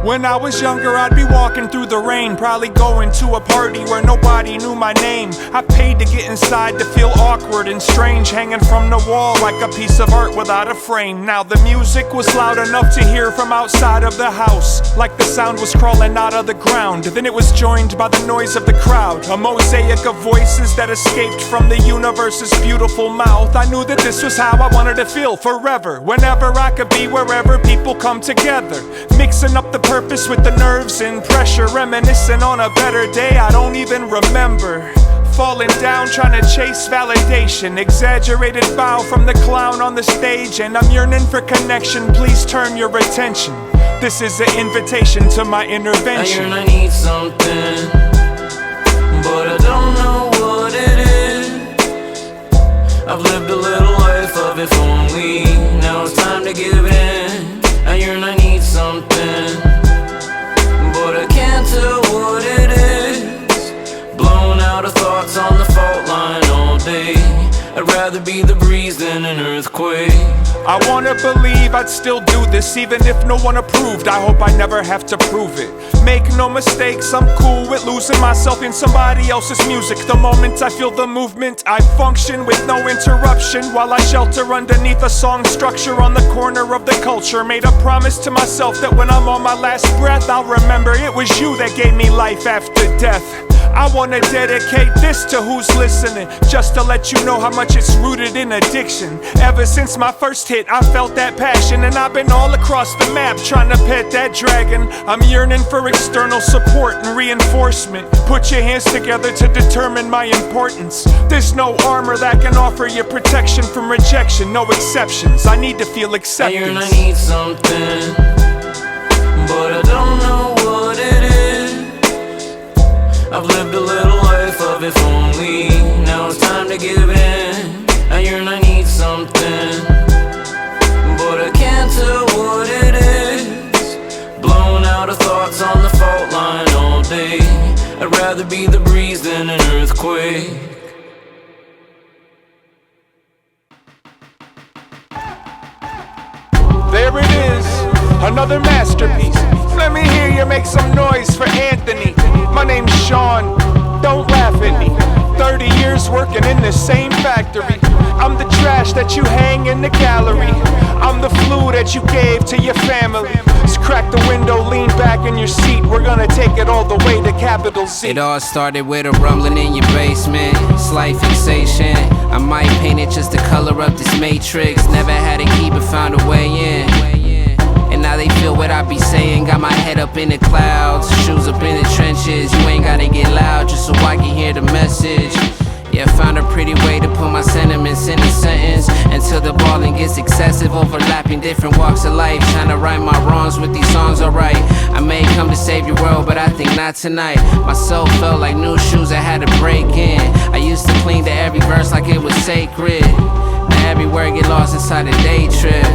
When I was younger, I'd be walking through the rain, probably going to a party where nobody knew my name. I paid to get inside to feel awkward and strange, hanging from the wall like a piece of art without a frame. Now the music was loud enough to hear from outside of the house, like the sound was crawling out of the ground. Then it was joined by the noise of the crowd, a mosaic of voices that escaped from the universe's beautiful mouth. I knew that this was how I wanted to feel forever, whenever I could be, wherever people come together, mixing up the purpose with the nerves and pressure, reminiscing on a better day I don't even remember. Falling down trying to chase validation, exaggerated bow from the clown on the stage, and I'm yearning for connection, please turn your attention. This is an invitation to my intervention. I need something, but I don't know what it is. I've lived a little life of if only, now it's time to give in. I need something, but I can't tell what it is. Blown out of thoughts on the fault line all day. I'd rather be the breeze than an earthquake. I wanna believe I'd still do this even if no one approved. I hope I never have to prove it. Make no mistakes, I'm cool with losing myself in somebody else's music. The moment I feel the movement, I function with no interruption, while I shelter underneath a song structure on the corner of the culture. Made a promise to myself that when I'm on my last breath, I'll remember it was you that gave me life after death. I wanna dedicate this to who's listening, just to let you know how much it's rooted in addiction. Ever since my first hit, I felt that passion, and I've been all across the map trying to pet that dragon. I'm yearning for external support and reinforcement. Put your hands together to determine my importance. There's no armor that can offer you protection from rejection, no exceptions. I need to feel acceptance. I need something, but I don't know what it is. I've lived a little life of if only. Now it's time to give in. I need something, but I can't tell what it is. Blown out of thoughts on the fault line all day. I'd rather be the breeze than an earthquake. There it is, another masterpiece. Let me hear you make some noise for Anthony. My name's Sean, don't laugh at me. 30 years working in the same factory. I'm the trash that you hang in the gallery. I'm the flu that you gave to your family. Just crack the window, lean back in your seat. We're gonna take it all the way to capital Z. It all started with a rumbling in your basement. Slight fixation, I might paint it just to color up this matrix. Never had a key but found a way in. And now they feel what I be saying. Got my head up in the clouds, shoes up in the trenches. You ain't gotta get loud just so I can hear the message. Yeah, found a pretty way to put my sentiments in a sentence until the balling gets excessive, overlapping different walks of life. Trying to right my wrongs with these songs, alright. I may come to save your world, but I think not tonight. My soul felt like new shoes I had to break in. I used to cling to every verse like it was sacred. Now every word get lost inside a day trip.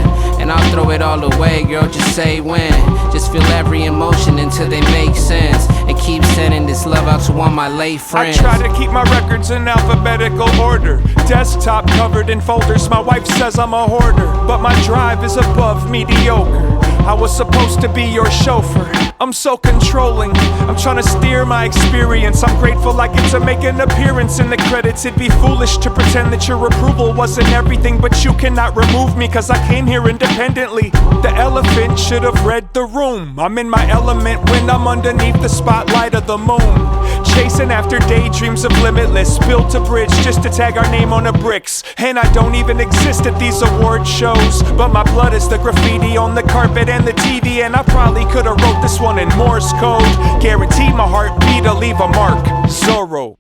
And I'll throw it all away, girl, just say when. Just feel every emotion until they make sense. And keep sending this love out to all my late friends. I try to keep my records in alphabetical order. Desktop covered in folders, my wife says I'm a hoarder. But my drive is above mediocre. I was supposed to be your chauffeur. I'm so controlling, I'm trying to steer my experience. I'm grateful I get to make an appearance in the credits. It'd be foolish to pretend that your approval wasn't everything, but you cannot remove me cause I came here independently. The elephant should have read the room. I'm in my element when I'm underneath the spotlight of the moon. Chasing after daydreams of limitless. Built a bridge just to tag our name on the bricks. And I don't even exist at these award shows, but my blood is the graffiti on the carpet and the TV. And I probably could've wrote this one in Morse code. Guarantee my heartbeat'll leave a mark. Zorro.